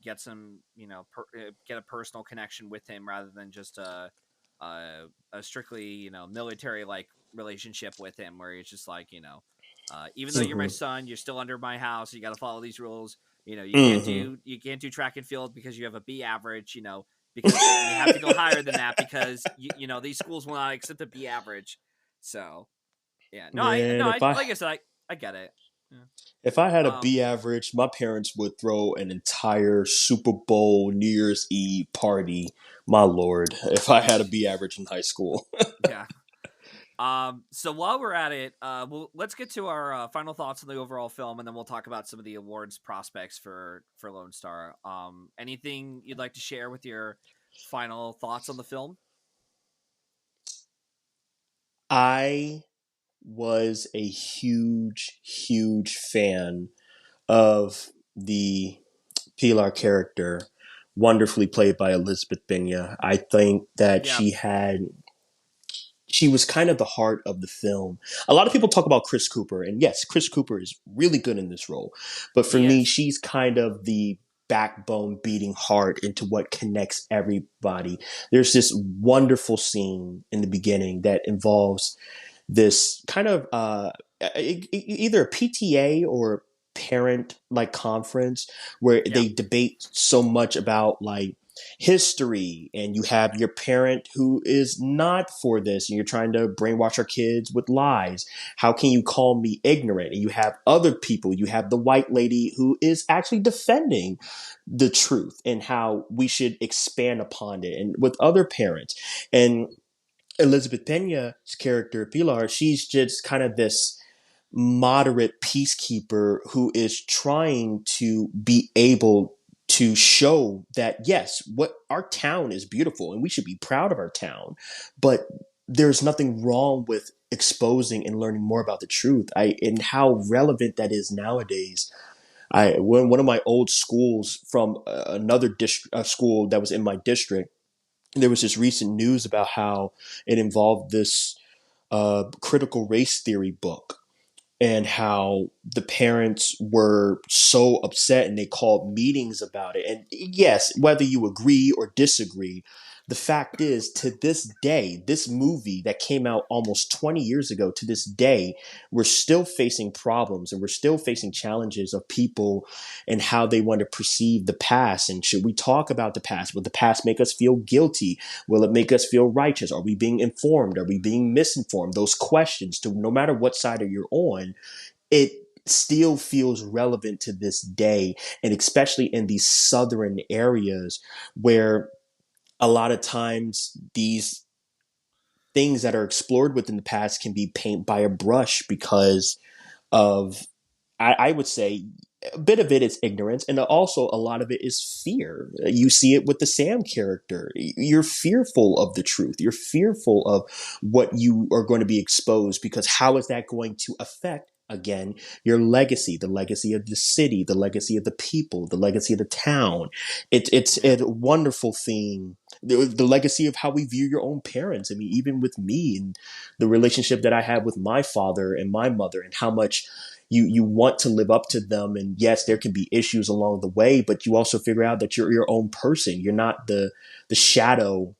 get some get a personal connection with him rather than just a strictly military like relationship with him, where he's just like, even though you're my Mm-hmm. son, you're still under my house. You got to follow these rules. Mm-hmm. You can't do track and field because you have a B average. Because and you have to go higher than that because these schools will not accept a B average. So yeah, Man, I like I said, I get it. Yeah. if I had a Um, B average, my parents would throw an entire Super Bowl New Year's Eve party. My lord, if I had a B average in high school. yeah. So while we're at it, let's get to our final thoughts on the overall film, and then we'll talk about some of the awards prospects for Lone Star. Anything you'd like to share with your final thoughts on the film? I was a huge, huge fan of the Pilar character, wonderfully played by Elizabeth Benya. I think that Yeah. she was kind of the heart of the film. A lot of people talk about Chris Cooper, and yes, Chris Cooper is really good in this role. But for He me, is. she's kind of the backbone beating heart into what connects everybody. There's this wonderful scene in the beginning that involves this kind of either a PTA or parent like conference where Yeah. they debate so much about like history, and you have your parent who is not for this and you're trying to brainwash our kids with lies. How can you call me ignorant? And you have other people, you have the white lady who is actually defending the truth and how we should expand upon it, and with other parents. And Elizabeth Pena's character, Pilar, she's just kind of this moderate peacekeeper who is trying to be able to show that, yes, what our town is beautiful and we should be proud of our town, but there's nothing wrong with exposing and learning more about the truth. And how relevant that is nowadays. When one of my old schools from another school that was in my district, there was this recent news about how it involved this critical race theory book, and how the parents were so upset and they called meetings about it. And yes, whether you agree or disagree, the fact is, to this day, this movie that came out almost 20 years ago, to this day, we're still facing problems and we're still facing challenges of people and how they want to perceive the past. And should we talk about the past? Will the past make us feel guilty? Will it make us feel righteous? Are we being informed? Are we being misinformed? Those questions, to no matter what side you're on, it still feels relevant to this day. And especially in these southern areas where a lot of times these things that are explored within the past can be painted by a brush because of, I would say, a bit of it is ignorance, and also a lot of it is fear. You see it with the Sam character. You're fearful of the truth. You're fearful of what you are going to be exposed, because how is that going to affect, again, your legacy, the legacy of the city, the legacy of the people, the legacy of the town. It's Yeah. a wonderful theme. The legacy of how we view your own parents. I mean, even with me and the relationship that I have with my father and my mother, and how much you want to live up to them. And yes, there can be issues along the way, but you also figure out that you're your own person. You're not the shadow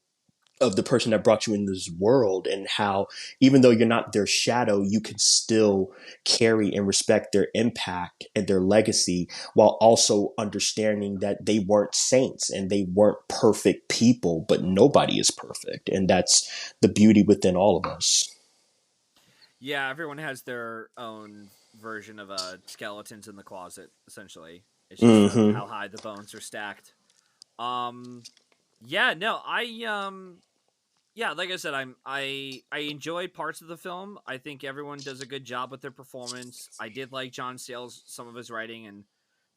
of the person that brought you in this world, and how even though you're not their shadow, you can still carry and respect their impact and their legacy, while also understanding that they weren't saints and they weren't perfect people, but nobody is perfect. And that's the beauty within all of us. Yeah, everyone has their own version of skeletons in the closet. Essentially, it's just Mm-hmm. how high the bones are stacked. Um, yeah, no, yeah, like I said, I enjoyed parts of the film. I think everyone does a good job with their performance. I did like John Sayles, some of his writing and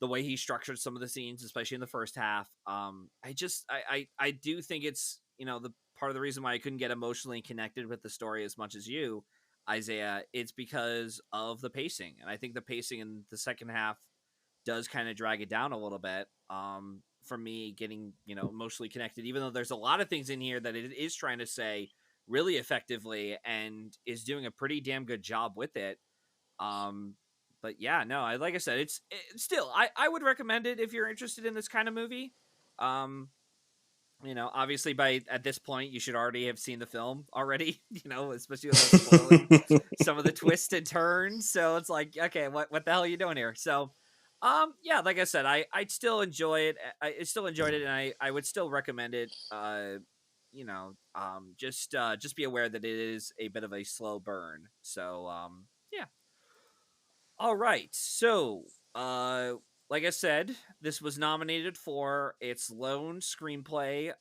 the way he structured some of the scenes, especially in the first half. I do think it's the part of the reason why I couldn't get emotionally connected with the story as much as you, Isaiah. It's because of the pacing, and I think the pacing in the second half does kind of drag it down a little bit. For me getting emotionally connected, even though there's a lot of things in here that it is trying to say really effectively and is doing a pretty damn good job with it. Um, but yeah, no, like I said, it's still I would recommend it if you're interested in this kind of movie. Um, Obviously by at this point you should already have seen the film already, especially without spoiling some of the twists and turns. So it's like, okay, what the hell are you doing here? So yeah, like I said, I still enjoy it. I still enjoyed it, and I would still recommend it. Just be aware that it is a bit of a slow burn. So yeah. All right. So, like I said, this was nominated for its lone screenplay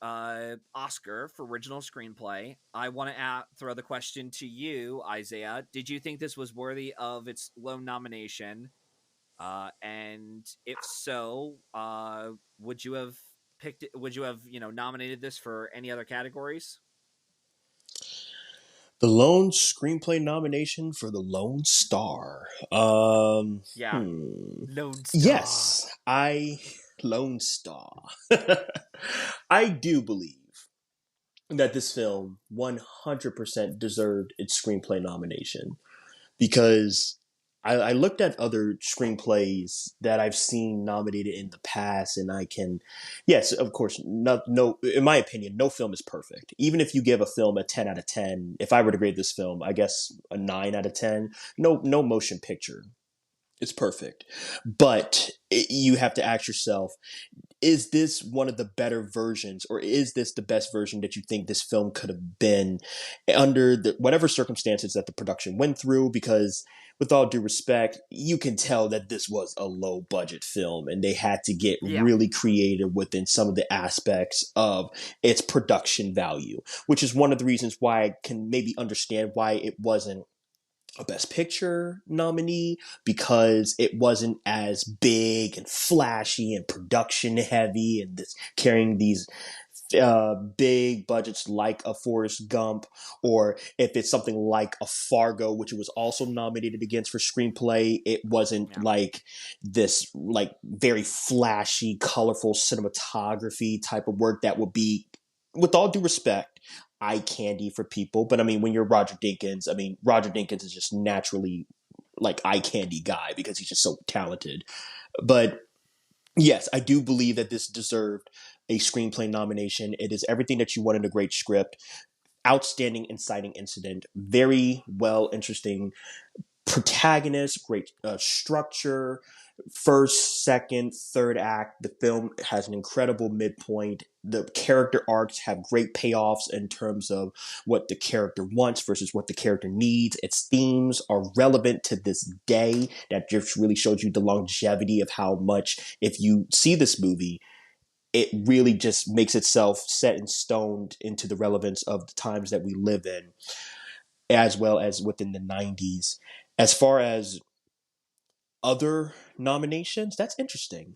Oscar for original screenplay. I want to throw the question to you, Isaiah. Did you think this was worthy of its lone nomination? And if so, would you have picked it? Would you have nominated this for any other categories? The lone screenplay nomination for the Lone Star. Yeah, Lone Star. Yes, I Lone Star. I do believe that this film 100% deserved its screenplay nomination because I looked at other screenplays that I've seen nominated in the past, and I can, yes, of course, no, in my opinion, no film is perfect. Even if you give a film a 10 out of 10, if I were to grade this film, I guess a 9 out of 10, no motion picture is perfect. But you have to ask yourself, is this one of the better versions, or is this the best version that you think this film could have been under whatever circumstances that the production went through? Because with all due respect, you can tell that this was a low budget film and they had to get Yeah, really creative within some of the aspects of its production value, which is one of the reasons why I can maybe understand why it wasn't a Best Picture nominee, because it wasn't as big and flashy and production heavy and this, carrying these big budgets like a Forrest Gump, or if it's something like a Fargo, which it was also nominated against for screenplay, it wasn't yeah. like this like very flashy, colorful cinematography type of work that would be, with all due respect, eye candy for people. But I mean, when you're Roger Dinkins, I mean, Roger Dinkins is just naturally like eye candy guy because he's just so talented. But yes, I do believe that this deserved a screenplay nomination. It is everything that you want in a great script. Outstanding inciting incident, very well, interesting protagonist, great structure, first, second, third act. The film has an incredible midpoint. The character arcs have great payoffs in terms of what the character wants versus what the character needs. Its themes are relevant to this day. That just really shows you the longevity of how much, if you see this movie, it really just makes itself set in stone into the relevance of the times that we live in, as well as within the 90s. As far as other nominations, that's interesting.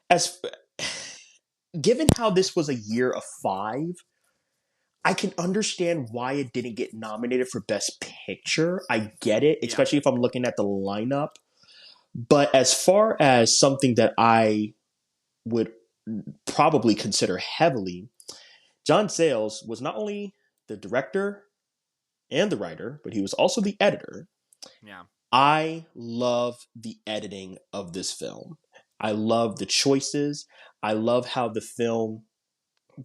As given how this was a year of five, I can understand why it didn't get nominated for Best Picture. I get it, Yeah. especially if I'm looking at the lineup. But as far as something that I would probably consider heavily, John Sayles was not only the director and the writer, but he was also the editor. Yeah. I love the editing of this film. I love the choices. I love how the film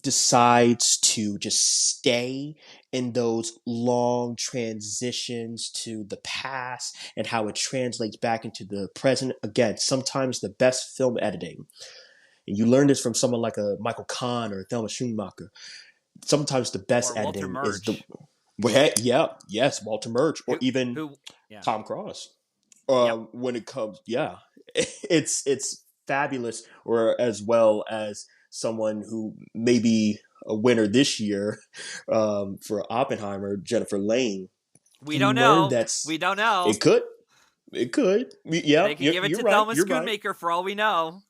decides to just stay in those long transitions to the past and how it translates back into the present. Again, sometimes the best film editing, and you learn this from someone like a Michael Kahn or Thelma Schoonmaker, sometimes the best Or Walter editing is the, Murch. well, yeah, yes, Walter Murch, or Who even who yeah. Tom Cross. Yep. When it comes, yeah, it's fabulous. Or as well as someone who may be a winner this year for Oppenheimer, Jennifer Lane. We You don't learn know. that's We don't know. it could, it could, yeah, They could give it you're to right, Thelma you're right. Schoonmaker for all we know.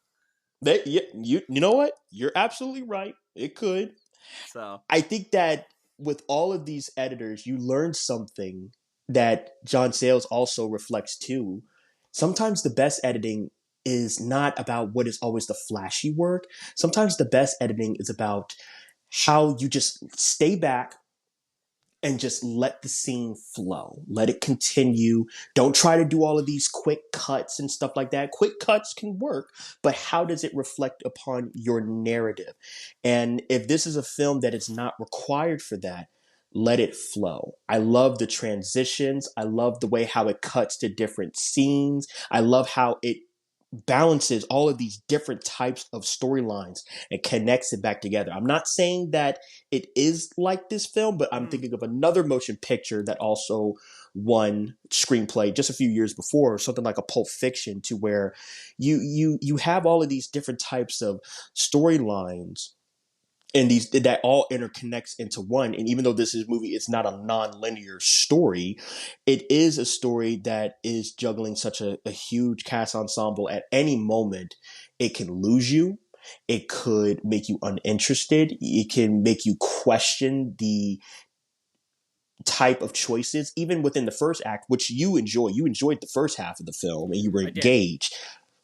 You know what, you're absolutely right. It could. So I think that with all of these editors, you learn something that John Sayles also reflects too. Sometimes the best editing is not about what is always the flashy work. Sometimes the best editing is about how you just stay back and just let the scene flow. Let it continue. Don't try to do all of these quick cuts and stuff like that. Quick cuts can work, but how does it reflect upon your narrative? And if this is a film that is not required for that, let it flow. I love the transitions. I love the way how it cuts to different scenes. I love how it balances all of these different types of storylines and connects it back together. I'm not saying that it is like this film, but I'm Mm, thinking of another motion picture that also won screenplay just a few years before, something like a Pulp Fiction, to where you have all of these different types of storylines and these that all interconnects into one. And even though this is movie, it's not a non-linear story, it is a story that is juggling such a huge cast ensemble. At any moment it can lose you, it could make you uninterested, it can make you question the type of choices even within the first act, which you enjoyed the first half of the film and you were I did. engaged.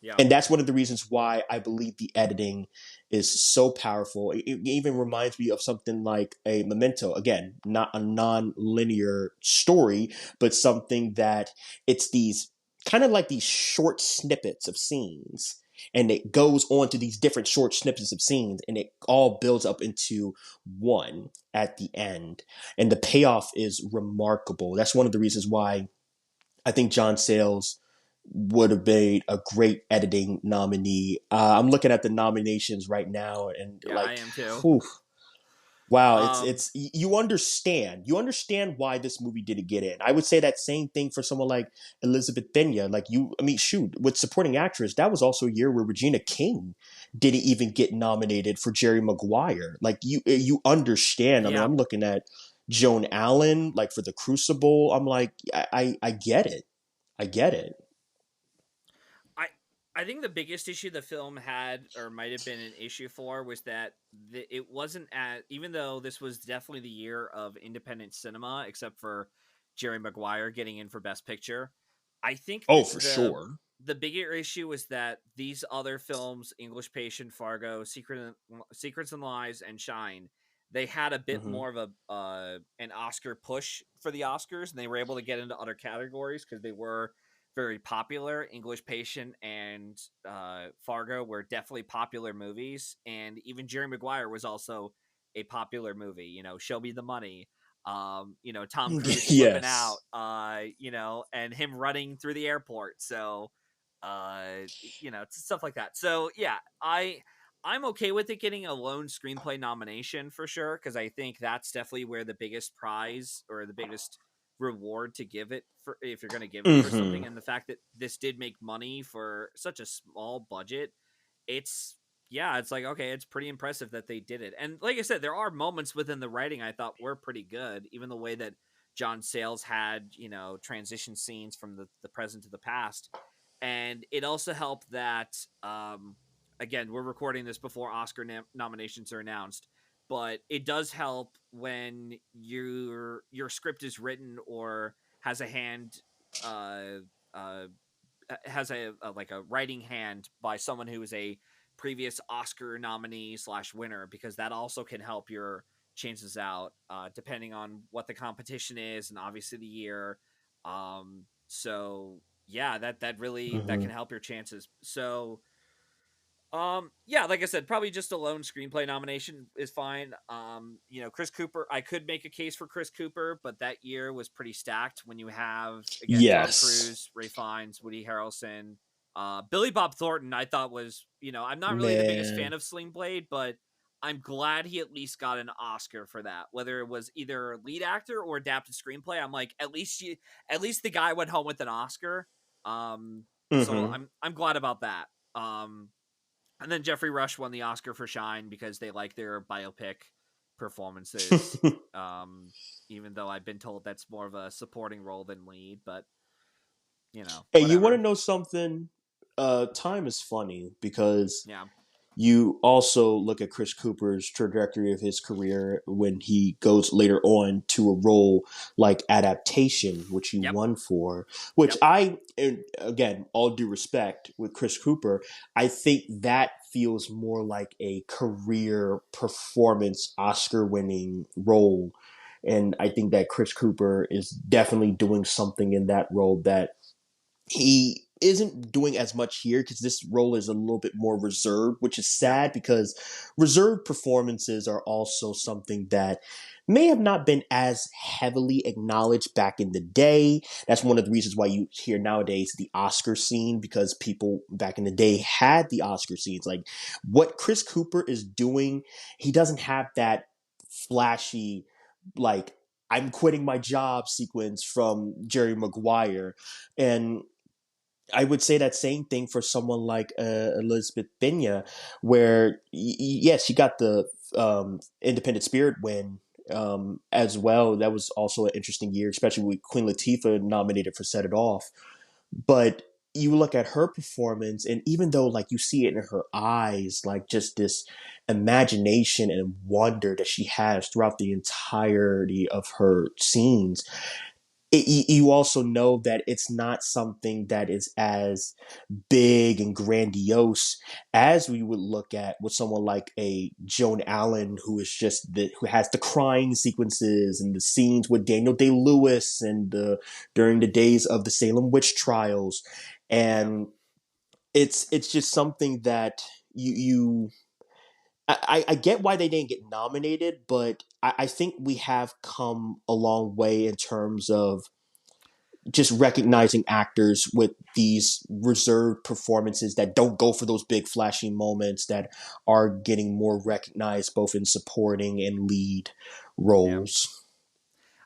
Yeah. And that's one of the reasons why I believe the editing is so powerful. It even reminds me of something like a Memento. Again, not a non-linear story, but something that it's these kind of like these short snippets of scenes. And it goes on to these different short snippets of scenes, and it all builds up into one at the end. And the payoff is remarkable. That's one of the reasons why I think John Sayles would have made a great editing nominee. I'm looking at the nominations right now, and Yeah, I like, am too. whew, wow, Um, you understand why this movie didn't get in. I would say that same thing for someone like Elizabeth Pena. Like I mean, shoot, with supporting actress, that was also a year where Regina King didn't even get nominated for Jerry Maguire. Like you understand. I mean, yeah. I'm looking at Joan Allen, like for The Crucible. I'm like, I get it. I get it. I I think the biggest issue the film had, or might have been an issue for, was that it wasn't at, even though this was definitely the year of independent cinema, except for Jerry Maguire getting in for Best Picture. I think Oh, that for sure. the bigger issue was that these other films, English Patient, Fargo, Secrets and Lies, and Shine, they had a bit Hmm. more of a an Oscar push for the Oscars, and they were able to get into other categories because they were very popular. English Patient and Fargo were definitely popular movies, and even Jerry Maguire was also a popular movie. You know, Show Me the Money. Tom Cruise flipping out. Yes. And him running through the airport. So, stuff like that. So yeah, I'm okay with it getting a lone screenplay nomination for sure, because I think that's definitely where the biggest prize or the biggest reward to give it for, if you're going to give it for Hmm. something. And the fact that this did make money for such a small budget, it's yeah, it's like, okay, it's pretty impressive that they did it. And like I said, there are moments within the writing I thought were pretty good, even the way that John Sayles had, transition scenes from the present to the past. And it also helped that, again, we're recording this before Oscar nominations are announced, but it does help when your script is written or has a hand, uh, uh, has a like a writing hand by someone who is a previous Oscar nominee slash winner, because that also can help your chances out, depending on what the competition is and obviously the year. So yeah, that really that Hmm. can help your chances. So yeah, like I said, probably just a lone screenplay nomination is fine. Chris Cooper, I could make a case for Chris Cooper, but that year was pretty stacked when you have, again, Tom Yes. Cruise, Ray Fiennes, Woody Harrelson, Billy Bob Thornton. I thought was, I'm not really the biggest fan Man. of Sling Blade, but I'm glad he at least got an Oscar for that. Whether it was either lead actor or adapted screenplay, I'm like, at least the guy went home with an Oscar. So Hmm. I'm glad about that. And then Jeffrey Rush won the Oscar for Shine because they like their biopic performances. Um, Even though I've been told that's more of a supporting role than lead, but Hey, you want to whatever. know something? Time is funny because Yeah. you also look at Chris Cooper's trajectory of his career when he goes later on to a role like Adaptation, which he Yep. won for, which Yep. and again, all due respect with Chris Cooper, I think that feels more like a career performance Oscar winning role And I think that Chris Cooper is definitely doing something in that role that he isn't doing as much here because this role is a little bit more reserved, which is Yeah. sad because reserved performances are also something that may have not been as heavily acknowledged back in the day. That's one of the reasons why you hear nowadays the Oscar scene, because people back in the day had the Oscar scenes. Like what Chris Cooper is doing, he doesn't have that flashy, like, I'm quitting my job sequence from Jerry Maguire. And I would say that same thing for someone like Elizabeth Pena, where yes, she got the Independent Spirit win as well. That was also an interesting year, especially with Queen Latifah nominated for Set It Off. But you look at her performance, and even though like you see it in her eyes, like just this imagination and wonder that she has throughout the entirety of her scenes, you also know that it's not something that is as big and grandiose as we would look at with someone like a Joan Allen, who is just who has the crying sequences and the scenes with Daniel Day Lewis and the during the days of the Salem witch trials. Yeah. And it's just something that you I get why they didn't get nominated, but I think we have come a long way in terms of just recognizing actors with these reserved performances that don't go for those big flashy moments, that are getting more recognized both in supporting and lead Yeah. roles.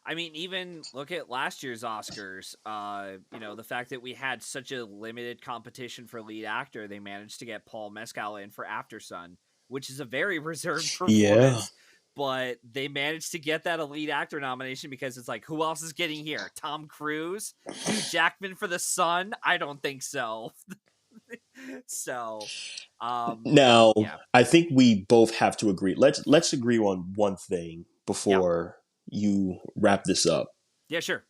I mean, even look at last year's Oscars. The fact that we had such a limited competition for lead actor, they managed to get Paul Mescal in for After Sun, which is a very reserved Yeah. performance, but they managed to get that a lead actor nomination because it's like, who else is getting here? Tom Cruise, Hugh Jackman for The Sun? I don't think so. So, Now, yeah, I think we both have to agree. Let's agree on one thing yeah, before you wrap this up. yeah, sure.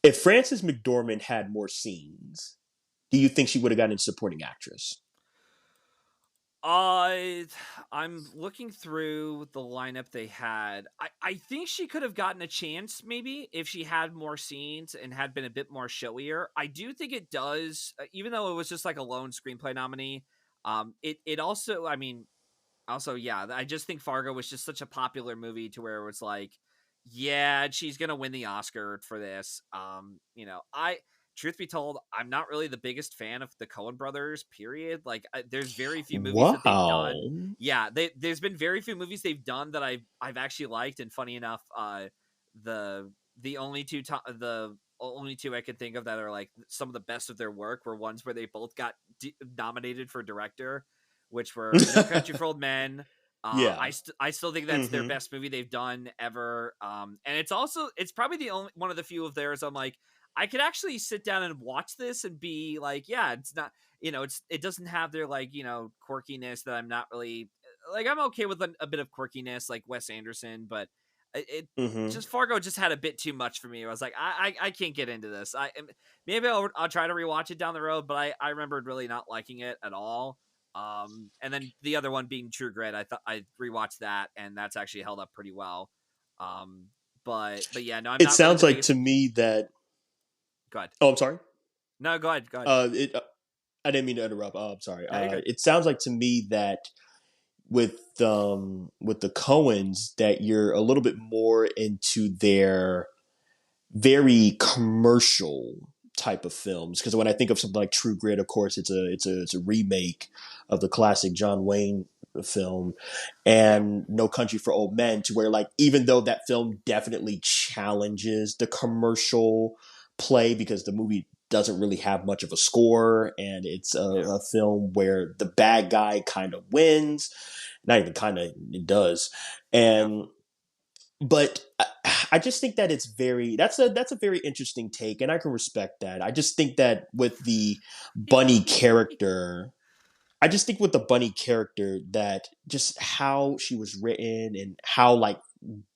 If Frances McDormand had more scenes, do you think she would have gotten a supporting actress? Uh, I'm looking through the lineup they had. I think she could have gotten a chance maybe if she had more scenes and had been a bit more showier. I do think it does, even though it was just like a lone screenplay nominee. It also, I mean, also, yeah, I just think Fargo was just such a popular movie to where it was like, yeah, she's gonna win the Oscar for this. I truth be told, I'm not really the biggest fan of the Coen brothers. Period. Like, there's very few movies that they've done. Wow. Yeah, there's been very few movies they've done that I've actually liked. And funny enough, the the only the only two I could think of that are like some of the best of their work were ones where they both got nominated for director, which were No Country for Old Men. Yeah. I still think that's their Mm-hmm. best movie they've done ever. And it's probably the only one of the few of theirs I'm like, I could actually sit down and watch this and be like, yeah, it's not, it doesn't have their like, quirkiness that I'm not really like. I'm okay with a bit of quirkiness like Wes Anderson, but it Mm-hmm. just Fargo just had a bit too much for me. I was like, I can't get into this. Maybe I'll try to rewatch it down the road, but I remembered really not liking it at all. And then the other one being True Grit, I thought I rewatched that, and that's actually held up pretty well. Um, but yeah, no, I'm It not really sounds the like biggest. to me that. Go ahead. Oh, I'm sorry. No, go ahead. Go ahead. It. I didn't mean to interrupt. Oh, I'm sorry. No, you're good. It sounds like to me that with the Coens that you're a little bit more into their very commercial type of films, because when I think of something like True Grit, of course it's a remake of the classic John Wayne film, Yeah, and No Country for Old Men, to where like even though that film definitely challenges the commercial play because the movie doesn't really have much of a score, and it's yeah, a film where the bad guy kind of wins, not even kind of, it does. yeah. And but I just think that it's very that's a very interesting take, and I can respect that. I just think that with the bunny character, I just think with the bunny character that just how she was written and how like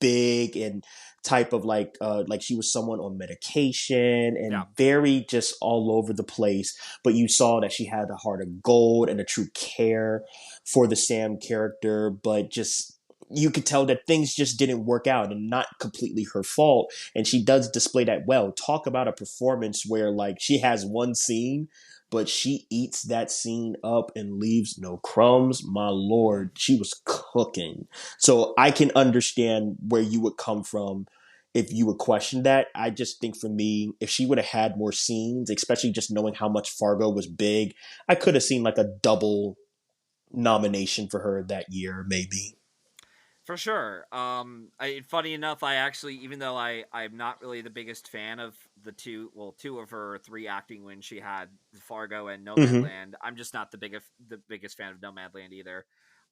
big and type of like she was someone on medication Yeah, and very just all over the place, but you saw that she had a heart of gold and a true care for the Sam character, but just you could tell that things just didn't work out, and not completely her fault. And she does display that well. Talk about a performance where like she has one scene, but she eats that scene up and leaves no crumbs. My lord, she was cooking. So I can understand where you would come from if you would question that. I just think for me, if she would have had more scenes, especially just knowing how much Fargo was big, I could have seen like a double nomination for her that year, maybe. For sure. Funny enough, I actually, even though I'm not really the biggest fan of two of her three acting wins she had, Fargo and Mm-hmm. Nomadland. I'm just not the biggest fan of Nomadland either.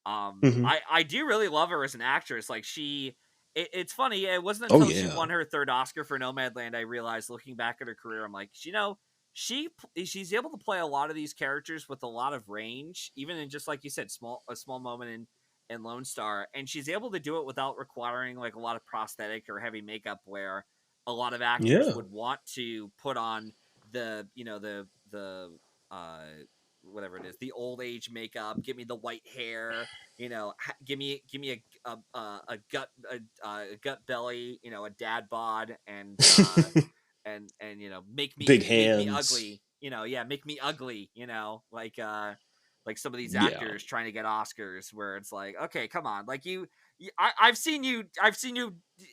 Mm-hmm. I do really love her as an actress. Like it's funny. It wasn't Oh until she yeah. won her third Oscar for Nomadland I realized, looking back at her career, I'm like, she's able to play a lot of these characters with a lot of range, even in, just like you said, a small moment in Lone Star, and she's able to do it without requiring like a lot of prosthetic or heavy makeup, where a lot of actors Yeah. would want to put on the uh whatever it is, the old age makeup, give me the white hair, give me a gut belly, a dad bod, and Big make me hands. ugly, yeah, make me ugly, like some of these Yeah. actors trying to get Oscars, where it's like, okay, come on, like I've seen you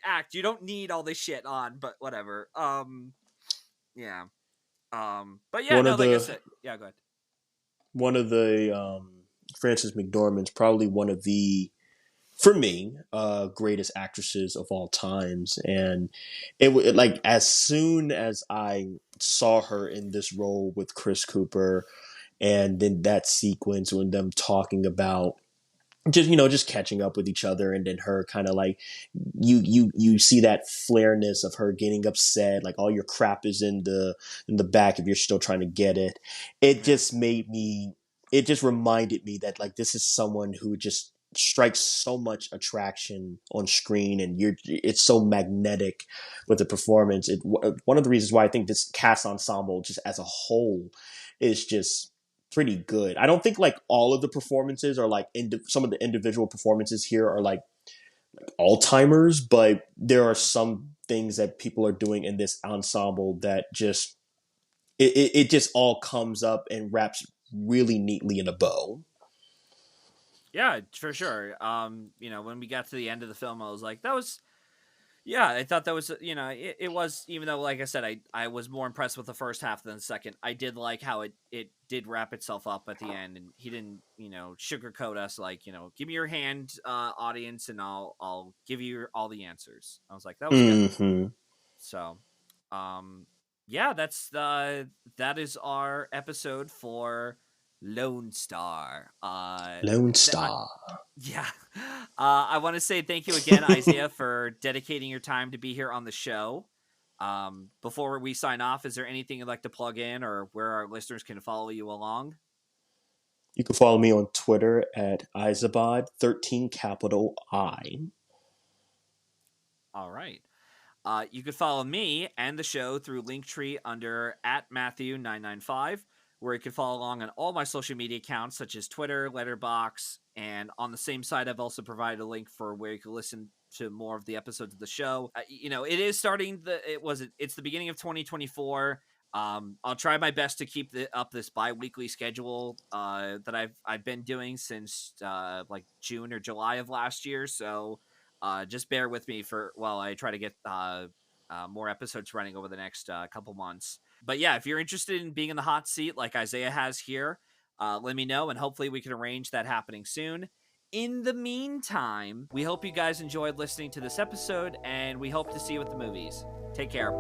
act. You don't need all this shit on, but whatever. Yeah. But yeah, One no, of like I the said, yeah, go ahead. one of the Frances McDormand's probably one of the, for me, greatest actresses of all times. And like as soon as I saw her in this role with Chris Cooper, and then that sequence when them talking about just catching up with each other, and then her kind of like you see that flareness of her getting upset, like all your crap is in the back if you're still trying to get it. it Yeah. just made me it just reminded me that like this is someone who just strikes so much attraction on screen, and it's so magnetic with the performance. One of the reasons why I think this cast ensemble just as a whole is just pretty good. I don't think like all of the performances are like some of the individual performances here are like all timers, but there are Yeah. some things that people are doing in this ensemble that just it just all comes up and wraps really neatly in a bow. Yeah, for sure. When we got to the end of the film, I was like, that was, yeah, I thought that was, it was, even though, like I said, I was more impressed with the first half than the second. I did like how it did wrap itself up at the end, and he didn't, sugarcoat us, like, give me your hand, audience, and I'll give you all the answers. I was like, that was good. Mm-hmm. So, um, yeah, that is our episode for Lone Star. Lone Th- I, Star. yeah, I want to say thank you again, Isaiah, for dedicating your time to be here on the show. Before we sign off, is there anything you'd like to plug in, or where our listeners can follow you along? You can follow me on Twitter at Izabod13 capital I. All right. You could follow me and the show through Linktree under at Matthew995, where you can follow along on all my social media accounts such as Twitter, Letterbox, and on the same site, I've also provided a link for where you can listen to more of the episodes of the show. It is starting it's the beginning of 2024. I'll try my best to keep up this bi-weekly schedule that I've been doing since like June or July of last year. So just bear with me while I try to get more episodes running over the next couple months. But yeah, if you're interested in being in the hot seat like Isaiah has here, let me know, and hopefully we can arrange that happening soon. In the meantime, we hope you guys enjoyed listening to this episode, and we hope to see you at the movies. Take care.